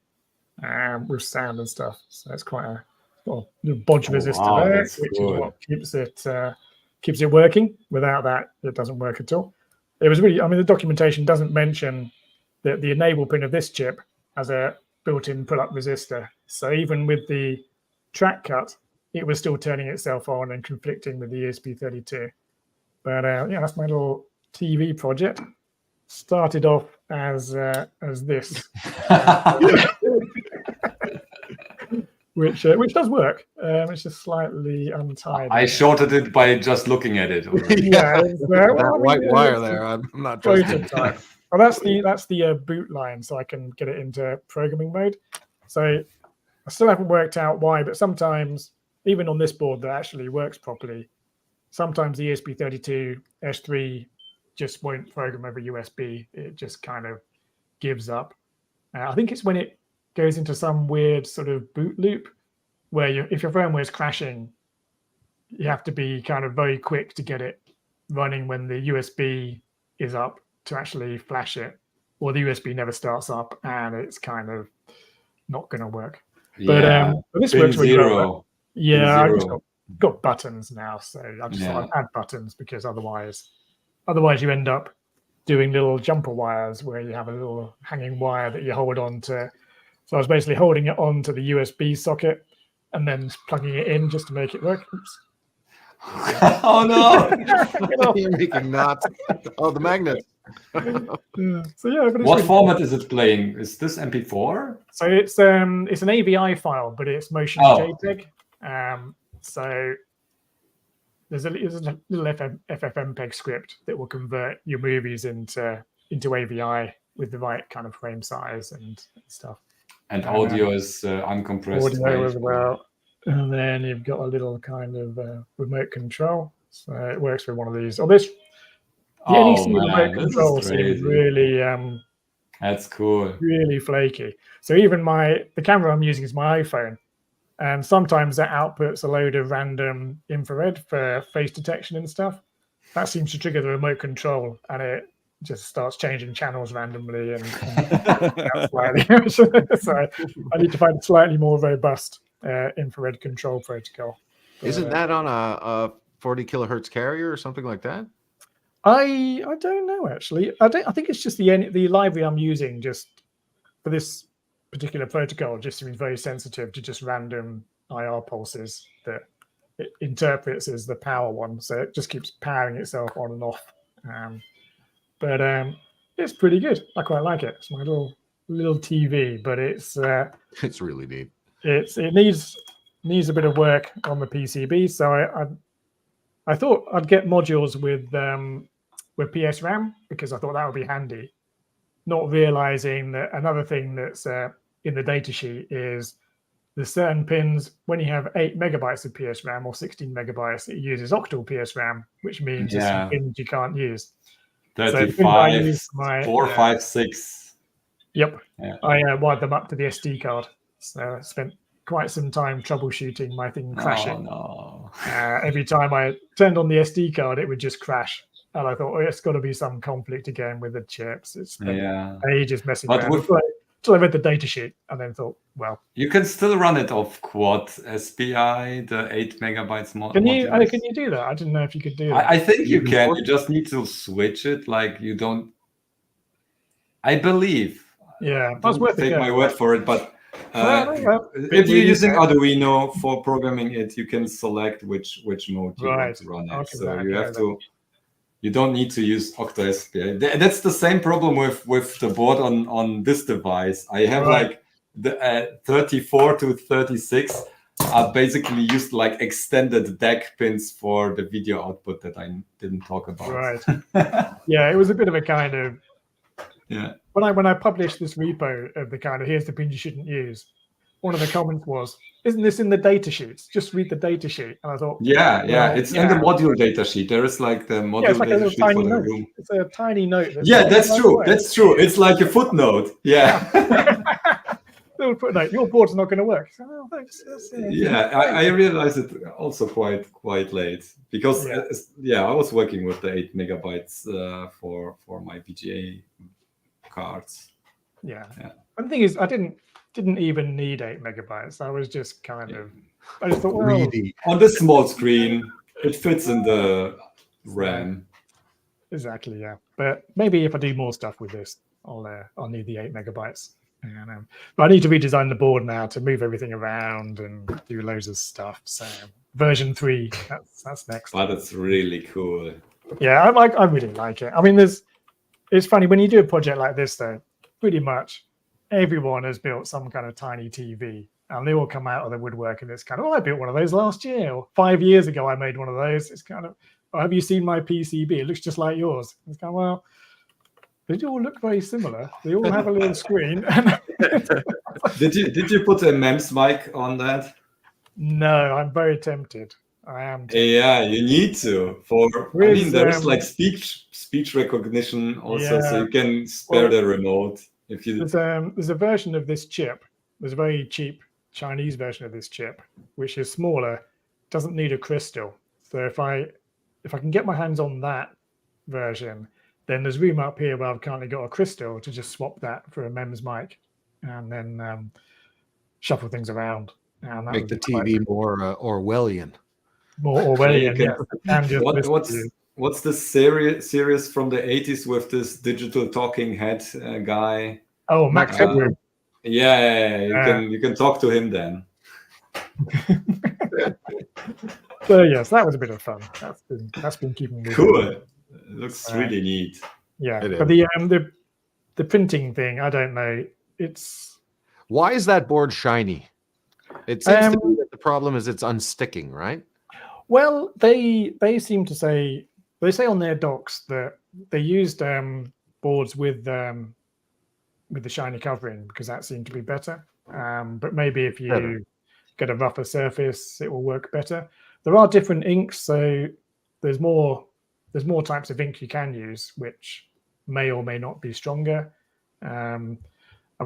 with sound and stuff. So it's quite a little bodge resistor there, that's which cool. is what keeps it working. Without that, it doesn't work at all. It was really, I mean, the documentation doesn't mention that the enable pin of this chip has a built-in pull-up resistor. So even with the track cut, it was still turning itself on and conflicting with the ESP32. But yeah, that's my little TV project. Started off as this, which does work. It's just slightly untidy. I shorted it by just looking at it. Yeah, it's, That white wire there, I'm not trusting. prototype. Well, that's the boot line, so I can get it into programming mode. So I still haven't worked out why, but sometimes, even on this board that actually works properly, sometimes the ESP32 S3 just won't program over USB. It just kind of gives up. I think it's when it goes into some weird sort of boot loop where if your firmware is crashing, you have to be kind of very quick to get it running when the USB is up to actually flash it, or the USB never starts up and it's kind of not going to work. But this works really well. Yeah, I've just got buttons now, so I just thought I'd add buttons because otherwise you end up doing little jumper wires where you have a little hanging wire that you hold on to. So I was basically holding it onto the USB socket and then plugging it in just to make it work. Oops. Oh no! You're making knots. Oh, the magnet. Yeah. So yeah, but What format is it playing? Is this MP4? So it's an AVI file, but it's motion JPEG. So there's a little FFmpeg script that will convert your movies into AVI with the right kind of frame size and stuff. And audio is uncompressed. Audio as well. And then you've got a little kind of remote control. So it works with one of these. The NEC remote control seems really that's cool. Really flaky. So even the camera I'm using is my iPhone. And sometimes that outputs a load of random infrared for face detection and stuff. That seems to trigger the remote control, and it just starts changing channels randomly and slightly. So I need to find a slightly more robust infrared control protocol. Isn't that on a 40 kilohertz carrier or something like that? I don't know actually. I think it's just the library I'm using just for this particular protocol just seems very sensitive to just random IR pulses that it interprets as the power one, so it just keeps powering itself on and off. But it's pretty good. I quite like it. It's my little TV, but it's really neat. It needs a bit of work on the PCB. So I thought I'd get modules with PSRAM because I thought that would be handy. Not realizing that another thing that's in the datasheet is there's certain pins when you have 8 megabytes of PSRAM or 16 megabytes, it uses octal PSRAM, which means there's some pins you can't use. 35, 4, 5, 6. Yep. Yeah. I wired them up to the SD card. So I spent quite some time troubleshooting my thing crashing. No. Every time I turned on the SD card, it would just crash. And I thought, it's got to be some conflict again with the chips. It's been Yeah. ages messing But around. with- Until I read the data sheet and then thought, well, You can still run it off quad SPI, the 8 megabytes can you modules. do that? I didn't know if you could do that. I think you can can. force You just need to switch it. Like you don't. I believe. Yeah, that's Don't worth a take go. my word for it, but Well, if you're using Arduino for programming it, you can select which mode you want Right. to run it. I'll give So that a you go have then. to. You don't need to use Octa SPI. That's the same problem with the board on this device. I have Right. like the 34 to 36 are basically used like extended DAC pins for the video output that I didn't talk about. Right. Yeah, it was a bit of a kind of Yeah. when I published this repo of the kind of here's the pins you shouldn't use. One of the comments was, "Isn't this in the data sheets? Just read the data sheet." And I thought, Yeah, well, it's in the module data sheet. There is like the yeah, module it's like a data little sheet for tiny the note. room. It's a tiny note. Yeah, that's right true. away. That's true. It's like a footnote. Yeah. Little footnote. Your board's not going to work. So, oh, thanks. Yeah, I realized it also quite late because Yeah. I was working with the 8 megabytes for my VGA cards. Yeah. Yeah. And the thing is, I didn't even need 8 megabytes. I was just kind of, I just thought, well, Greedy. On this small screen, it fits in the RAM. exactly, yeah. But maybe if I do more stuff with this, I'll need the 8 megabytes. And, but I need to redesign the board now to move everything around and do loads of stuff. So version 3, that's next. But it's really cool. Yeah, I really like it. I mean, it's funny when you do a project like this, though. Pretty much everyone has built some kind of tiny TV, and they all come out of the woodwork, and it's kind of, I built one of those last year, or 5 years ago I made one of those. It's kind of, have you seen my PCB? It looks just like yours. It's kind of, well, they do all look very similar. They all have a little screen. Did you put a MEMS mic on that? No, I'm very tempted. I am. Yeah, you need to. There's like speech recognition also, so you can spare the remote if you. There's a version of this chip. There's a very cheap Chinese version of this chip, which is smaller, doesn't need a crystal. So if I can get my hands on that version, then there's room up here where I've currently got a crystal to just swap that for a MEMS mic, and then shuffle things around. And Make the TV more Orwellian. More Orwellian, yeah. What's the series from the 80s with this digital talking head guy? Oh, Max Headroom. Yeah, you can talk to him then. So yes, that was a bit of fun. That's been keeping me cool. It looks really neat. Yeah, but the printing thing, I don't know. Why is that board shiny? It seems to me that the problem is it's unsticking, right? Well, they seem to say on their docs that they used boards with the shiny covering because that seemed to be better. But maybe if you get a rougher surface, it will work better. There are different inks, so there's more types of ink you can use, which may or may not be stronger. I mean,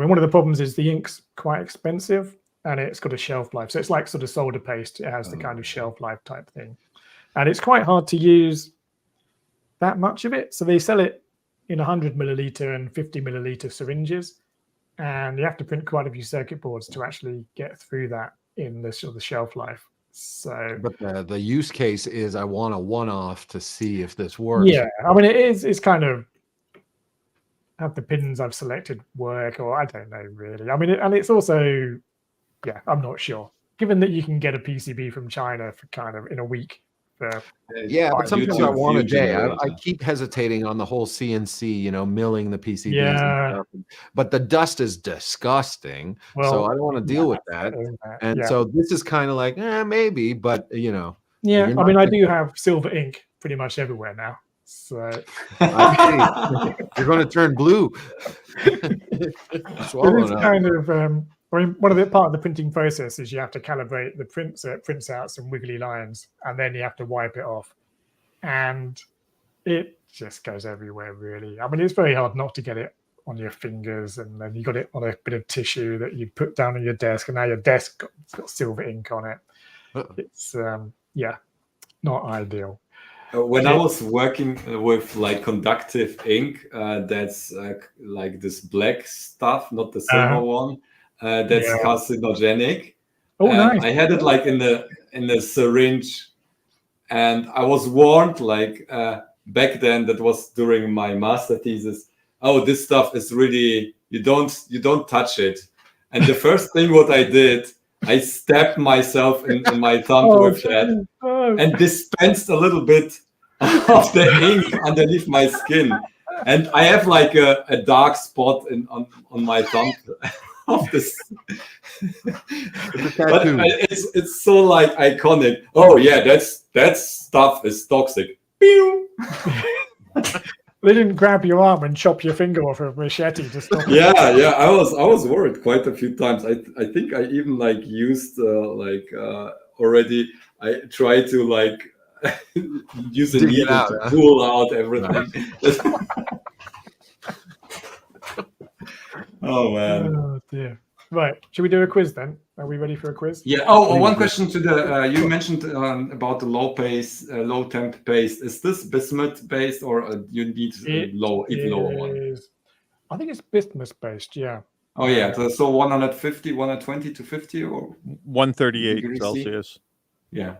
one of the problems is the ink's quite expensive. And it's got a shelf life. So it's like sort of solder paste. It has the kind of shelf life type thing. And it's quite hard to use that much of it. So they sell it in 100 milliliter and 50 milliliter syringes. And you have to print quite a few circuit boards to actually get through that in the sort of shelf life. So, but the use case is I want a one-off to see if this works. Yeah, I mean, it's kind of have the pins I've selected work, or I don't know really. I mean, and it's also, yeah, I'm not sure. Given that you can get a PCB from China for kind of in a week. Yeah, but sometimes I want a day. I keep hesitating on the whole CNC, milling the PCBs. Yeah. And stuff. But the dust is disgusting. So I don't want to deal with that. And so this is kind of like, maybe, but Yeah, I mean, I do have silver ink pretty much everywhere now. So you're going to turn blue. It's kind of I mean, part of the printing process is you have to calibrate the print so it prints out some wiggly lines, and then you have to wipe it off, and it just goes everywhere really. I mean, it's very hard not to get it on your fingers, and then you got it on a bit of tissue that you put down on your desk, and now your desk got silver ink on it. It's not ideal. When I was working with like conductive ink, that's like this black stuff, not the silver one. That's carcinogenic. Oh, And nice. I had it like in the syringe, and I was warned like back then. That was during my master thesis. Oh, this stuff is really you don't touch it. And the first thing what I did, I stabbed myself in my thumb with that, and dispensed a little bit of the ink underneath my skin, and I have like a dark spot on my thumb of this. But it's so like iconic. Oh yeah, that stuff is toxic. Pew! They didn't grab your arm and chop your finger off with a machete to stop it. Yeah. I was worried quite a few times. I think I even like used already. I tried to like use a needle to pull out everything. Oh man. Oh dear. Right. Should we do a quiz then? Are we ready for a quiz? Yeah. Oh, one question to the you mentioned about the low temp paste. Is this bismuth based, or you need even lower one? I think it's bismuth based. Yeah. Oh yeah. So 150, 120 to 50, or 138 Celsius. Yeah.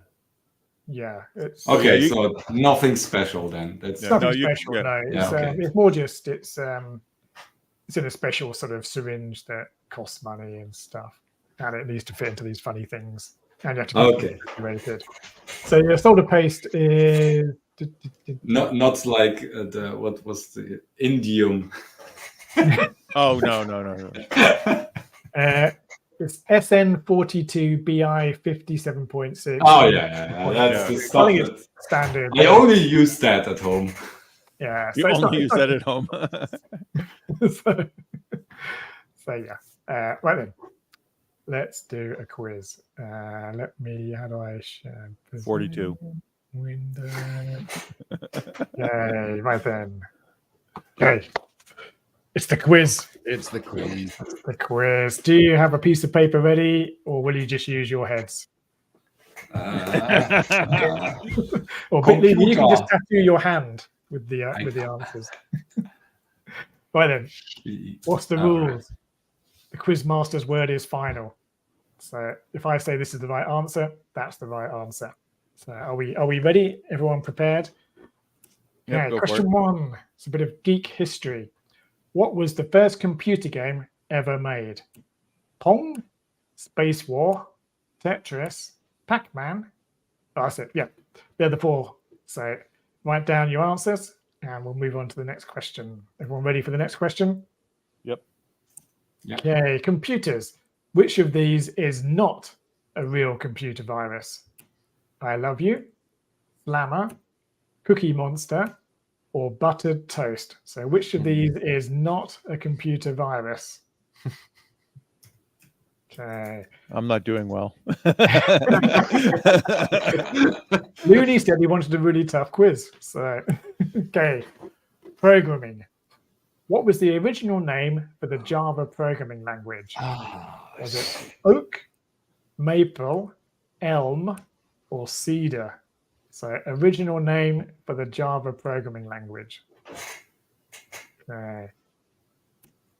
Yeah. Okay. So nothing special then. That's nothing special. No. It's more just it's in a special sort of syringe that costs money and stuff, and it needs to fit into these funny things, and you have to be regulated. So your solder paste is not like what was the indium. Oh no. It's SN42BI57.6. Oh yeah. That's the stuff. I think it's standard. I only use that at home. Yeah, you only use that at home. so yeah. Right then, let's do a quiz. How do I share? 42. Window. Yay, right then. Okay. It's the quiz. It's the quiz. It's the quiz. Do you have a piece of paper ready, or will you just use your heads? Or you can just tattoo your hand with the answers. Right then, what's the rules? The quiz master's word is final. So if I say this is the right answer, that's the right answer. So are we ready? Everyone prepared? Yep, Okay, question 1. It's a bit of geek history. What was the first computer game ever made? Pong, Space War, Tetris, Pac-Man. Oh, that's it. Yeah, they're the 4. So write down your answers, and we'll move on to the next question. Everyone ready for the next question? Yep. Okay, computers. Which of these is not a real computer virus? I Love You, Slammer, Cookie Monster, or Buttered Toast? So which of these is not a computer virus? Okay. I'm not doing well. Looney said he wanted a really tough quiz. So, okay. Programming. What was the original name for the Java programming language? Was it Oak, Maple, Elm, or Cedar? So, original name for the Java programming language. Okay.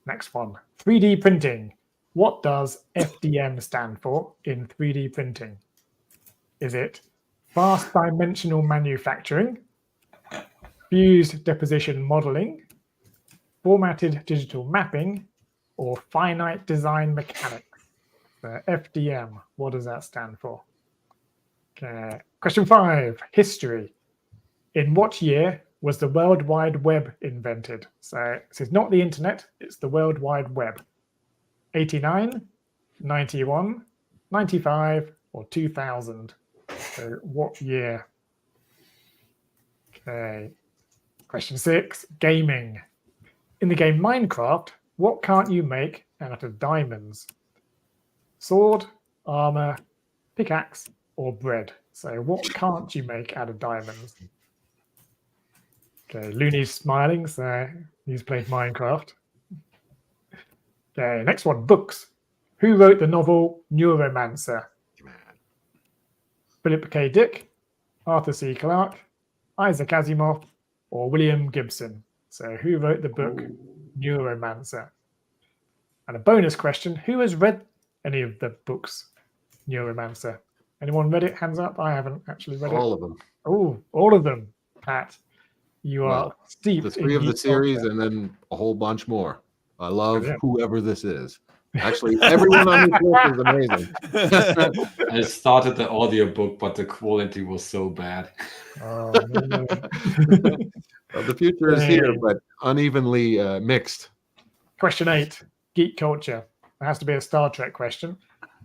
Next one. 3D printing. What does FDM stand for in 3D printing? Is it fast dimensional manufacturing, fused deposition modeling, formatted digital mapping, or finite design mechanics? FDM, what does that stand for? Okay. Question 5, history. In what year was the World Wide Web invented? So this is not the internet, it's the World Wide Web. 89, 91, 95, or 2000? So what year? Okay. Question 6, gaming. In the game Minecraft, what can't you make out of diamonds? Sword, armor, pickaxe, or bread? So what can't you make out of diamonds? Okay, Looney's smiling, so he's played Minecraft. Okay, next one, books. Who wrote the novel Neuromancer? Philip K. Dick, Arthur C. Clarke, Isaac Asimov, or William Gibson? So who wrote the book Neuromancer? And a bonus question, who has read any of the books Neuromancer? Anyone read it? Hands up. I haven't actually read All of them. Oh, all of them, Pat. You are Well, steeped The 3 in of the geek series culture. and then a whole bunch more. I love Brilliant. whoever this is. Actually, everyone on this list is amazing. I started the audiobook, but the quality was so bad. Oh, no. Well, the future is here, Hey. but unevenly mixed. Question 8, geek culture. It has to be a Star Trek question.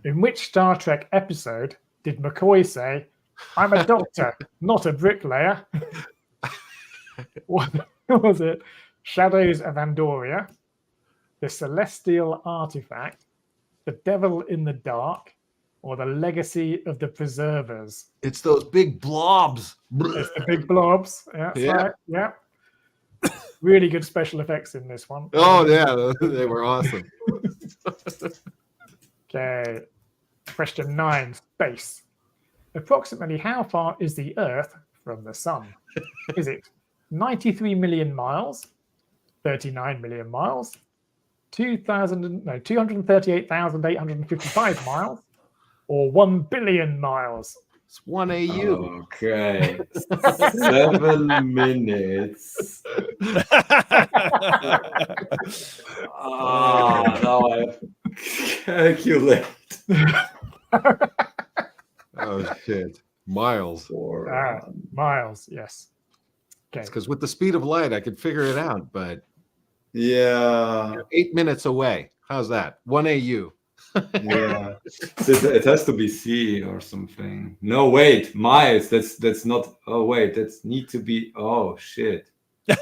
In which Star Trek episode did McCoy say, "I'm a doctor, not a bricklayer"? What was it? Shadows of Andoria, The Celestial Artifact, The Devil in the Dark, or The Legacy of the Preservers? It's those big blobs. It's the big blobs. Yeah, that's Yeah. right. Yeah. Really good special effects in this one. Oh, yeah, they were awesome. Okay. Question 9, space. Approximately how far is the Earth from the Sun? Is it 93 million miles, 39 million miles, 238,855 miles, or 1 billion miles? It's 1 AU. Okay. 7 minutes. Now I have to calculate. Oh, shit. Miles. Miles, yes. Okay. Because with the speed of light, I could figure it out, but Yeah. 8 minutes away. How's that? 1 AU. Yeah. It has to be C or something. No, wait. Miles. That's not. Oh, wait. That's need to be. Oh, shit. What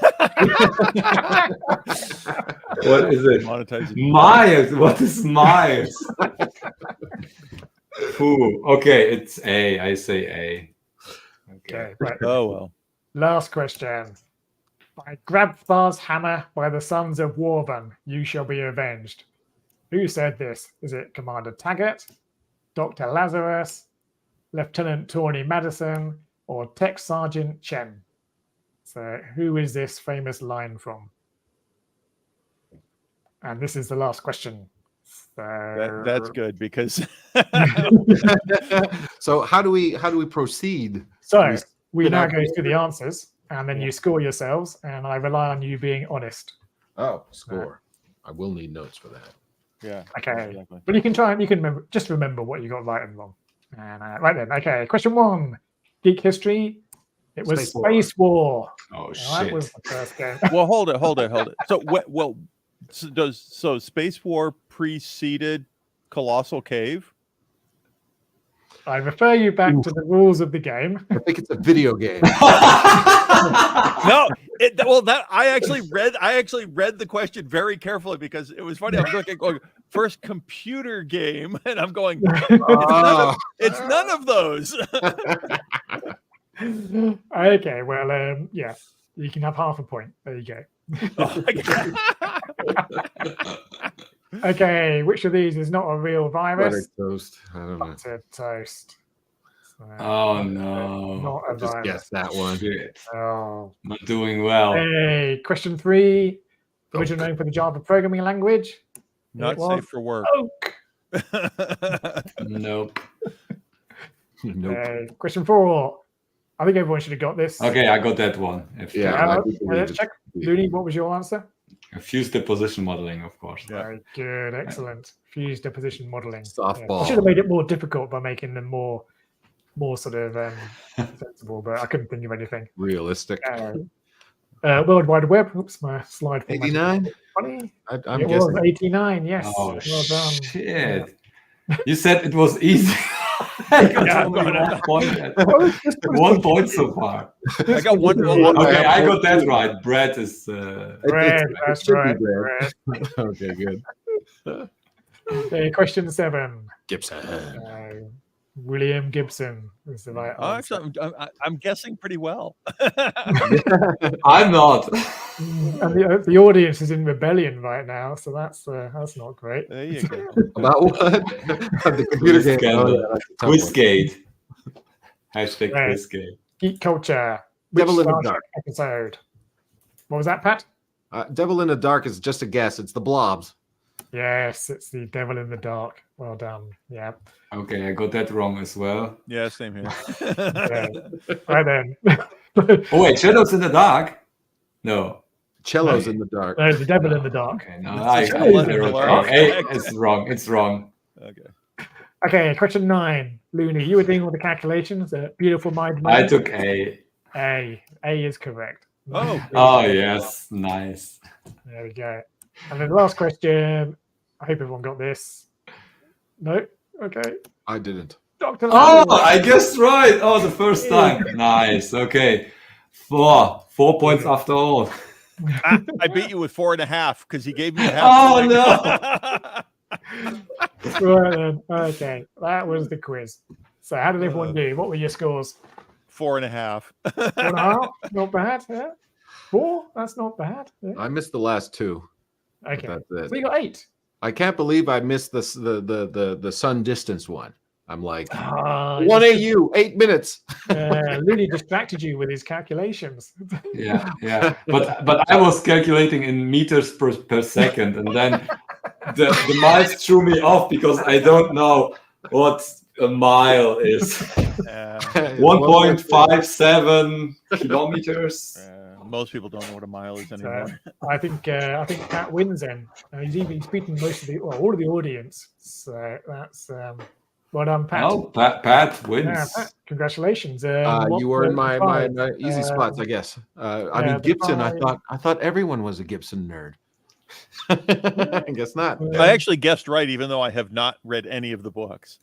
is it? Monetizing. Miles. What is miles? Ooh, okay, it's A. I say A. Okay, right. Oh well. Last question. By Grabthar's hammer, by the sons of Warvan, you shall be avenged. Who said this? Is it Commander Taggart, Dr. Lazarus, Lieutenant Tawny Madison, or Tech Sergeant Chen? So, who is this famous line from? And this is the last question. So, That's good because So how do we proceed? So we Good now idea. go through the answers, and then you score yourselves, and I rely on you being honest. Oh, score. I will need notes for that. yeah. Okay. Exactly. But you can remember, just remember what you got right and wrong. And right then, okay. Question 1, geek history. It was Space War. Space War. Oh, That shit. was the first game. Well, hold it. So so Space War preceded Colossal Cave? I refer you back to the rules of the game. I think it's a video game. No, I actually read the question very carefully because it was funny. I was going first computer game, and I'm going, it's none of those. Okay, well, yeah, you can have half a point. There you go. Oh my God. Okay, which of these is not a real virus? Buttered toast. I don't know. Buttered toast. So, Oh, no. not a Just virus. guess that one. Shit. Oh. Not doing well. Hey, question 3. Original name for the Java programming language? Not It was safe for work. Oak. Nope. Nope. Okay, question 4. I think everyone should have got this. Okay, I got that one. Yeah, Yeah, I do believe let's it's- check. Looney, what was your answer? Fuse deposition modeling, of course. Yeah. Very good, excellent. Fuse deposition modeling. Softball. I should have made it more difficult by making them more sort of sensible, but I couldn't think of anything. Realistic. World Wide Web. Oops, my slide. format. 89? Funny. I'm It guessing. was 89. Yes. Oh, well done. shit. You said it was easy. I got Yeah, only I'm going 1 point. Oh, this was 1 point so far. I got one. Okay, I got that right. Brett is. Red, It that's should be right. red. Red. Okay, good. Okay, question 7. Gibson. William Gibson is the right Oh, answer. actually, I'm guessing pretty well. I'm not. And the audience is in rebellion right now, so that's not great. There you go. About what? The computer game. Scandal. Oh, yeah, that's a tough one. Quizgate. Hashtag Right. Quizgate. Geek culture. Which Devil in the Star Dark. Trek episode? What was that, Pat? Devil in the Dark is just a guess. It's the blobs. Yes, it's the Devil in the Dark. Well done. Yeah. Okay, I got that wrong as well. Yeah, same here. Yeah. Right then. Oh wait, Shadows in the Dark? No. Cellos No. in the dark. No, the Devil in the Dark. Okay, no, It's I a they're color. okay. Hey, it's wrong. It's wrong. Okay. Okay, question 9. Looney, you were doing all the calculations. Beautiful mind. I took A. A. A is correct. Oh. Oh yes, nice. There we go. And then the last question. I hope everyone got this. No? Okay. I didn't. Dr. Oh, Landau. I guessed right. Oh, the first time. Nice. Okay. 4 points after all. I beat you with 4.5 because he gave me a half. Oh, no. Right then. Okay, that was the quiz. So how did everyone do? What were your scores? 4.5. 4.5? Not bad. Yeah. 4? That's not bad. Yeah. I missed the last 2. Okay. That's it. So you got 8. I can't believe I missed the sun distance one. I'm like, Ah, 1 AU, 8 minutes. Looney distracted you with his calculations. Yeah. But I was calculating in meters per second, and then the miles threw me off because I don't know what a mile is. 1.57 kilometers. Most people don't know what a mile is anymore. I think Pat wins then. He's beaten most of all of the audience. So that's well done, Pat. Oh, Pat wins. Yeah, Pat, congratulations. You were in my easy spots, I guess. I mean, Gibson. I thought everyone was a Gibson nerd. I guess not. I actually guessed right, even though I have not read any of the books.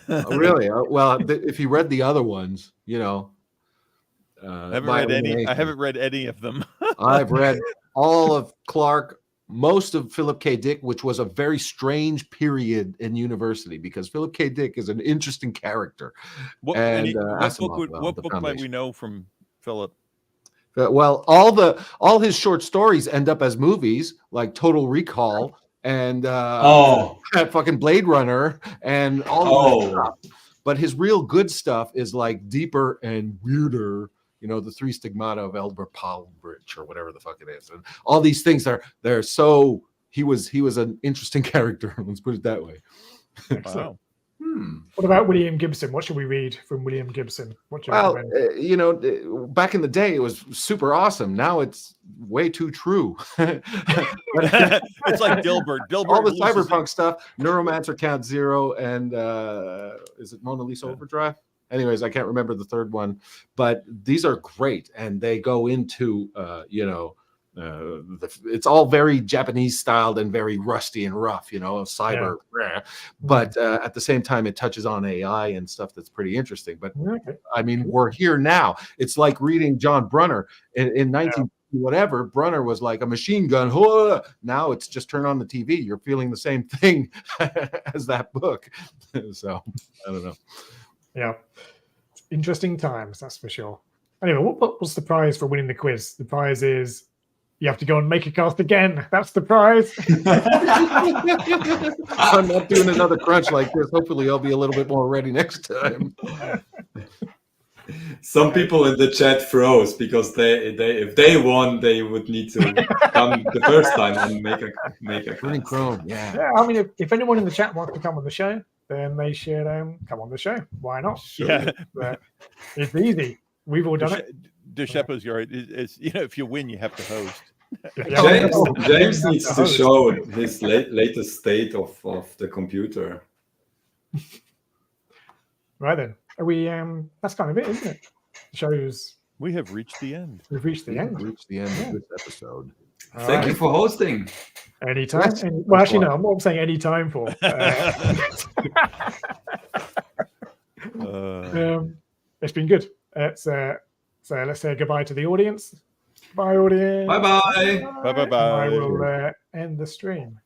Oh, really? Well, if you read the other ones, you know. I haven't read any of them. I've read all of Clark, most of Philip K. Dick, which was a very strange period in university because Philip K. Dick is an interesting character. What book might we know from Philip? Well, all his short stories end up as movies, like Total Recall and fucking Blade Runner and all of that stuff. But his real good stuff is like deeper and weirder. You know, the 3 Stigmata of Elmer Palbridge or whatever the fuck it is, and all these things they're so he was an interesting character. Let's put it that way. Wow. What about William Gibson? What should we read from William Gibson? You know, back in the day, it was super awesome. Now it's way too true. It's like Dilbert. All the cyberpunk stuff, Neuromancer, Count Zero, and is it Mona Lisa Overdrive? Anyways, I can't remember the third one, but these are great, and they go into it's all very Japanese styled and very rusty and rough, you know, cyber. Yeah. But at the same time, it touches on AI and stuff that's pretty interesting. But I mean, we're here now. It's like reading John Brunner in 19 whatever. Brunner was like a machine gun. Now it's just turn on the TV. You're feeling the same thing as that book. So I don't know. Yeah, interesting times, that's for sure. Anyway, what was the prize for winning the quiz? The prize is you have to go and MakerCast again. That's the prize. I'm not doing another crunch like this. Hopefully, I'll be a little bit more ready next time. Some people in the chat froze because they if they won, they would need to come the first time and make a Running Chrome. Yeah. I mean, if anyone in the chat wants to come on the show, then they should come on the show. Why not? Yeah, it's easy. We've all done it. Deshepo's if you win, you have to host. James needs to show his latest state of the computer. Right then, are we? That's kind of it, isn't it? Shows we have reached the end. We've reached the end. Reached the end of this episode. Thank you for hosting. Anytime. Well, actually, no. I'm not saying any time for. It's been good. So let's say goodbye to the audience. Bye, audience. Bye bye. Bye bye bye. I will end the stream.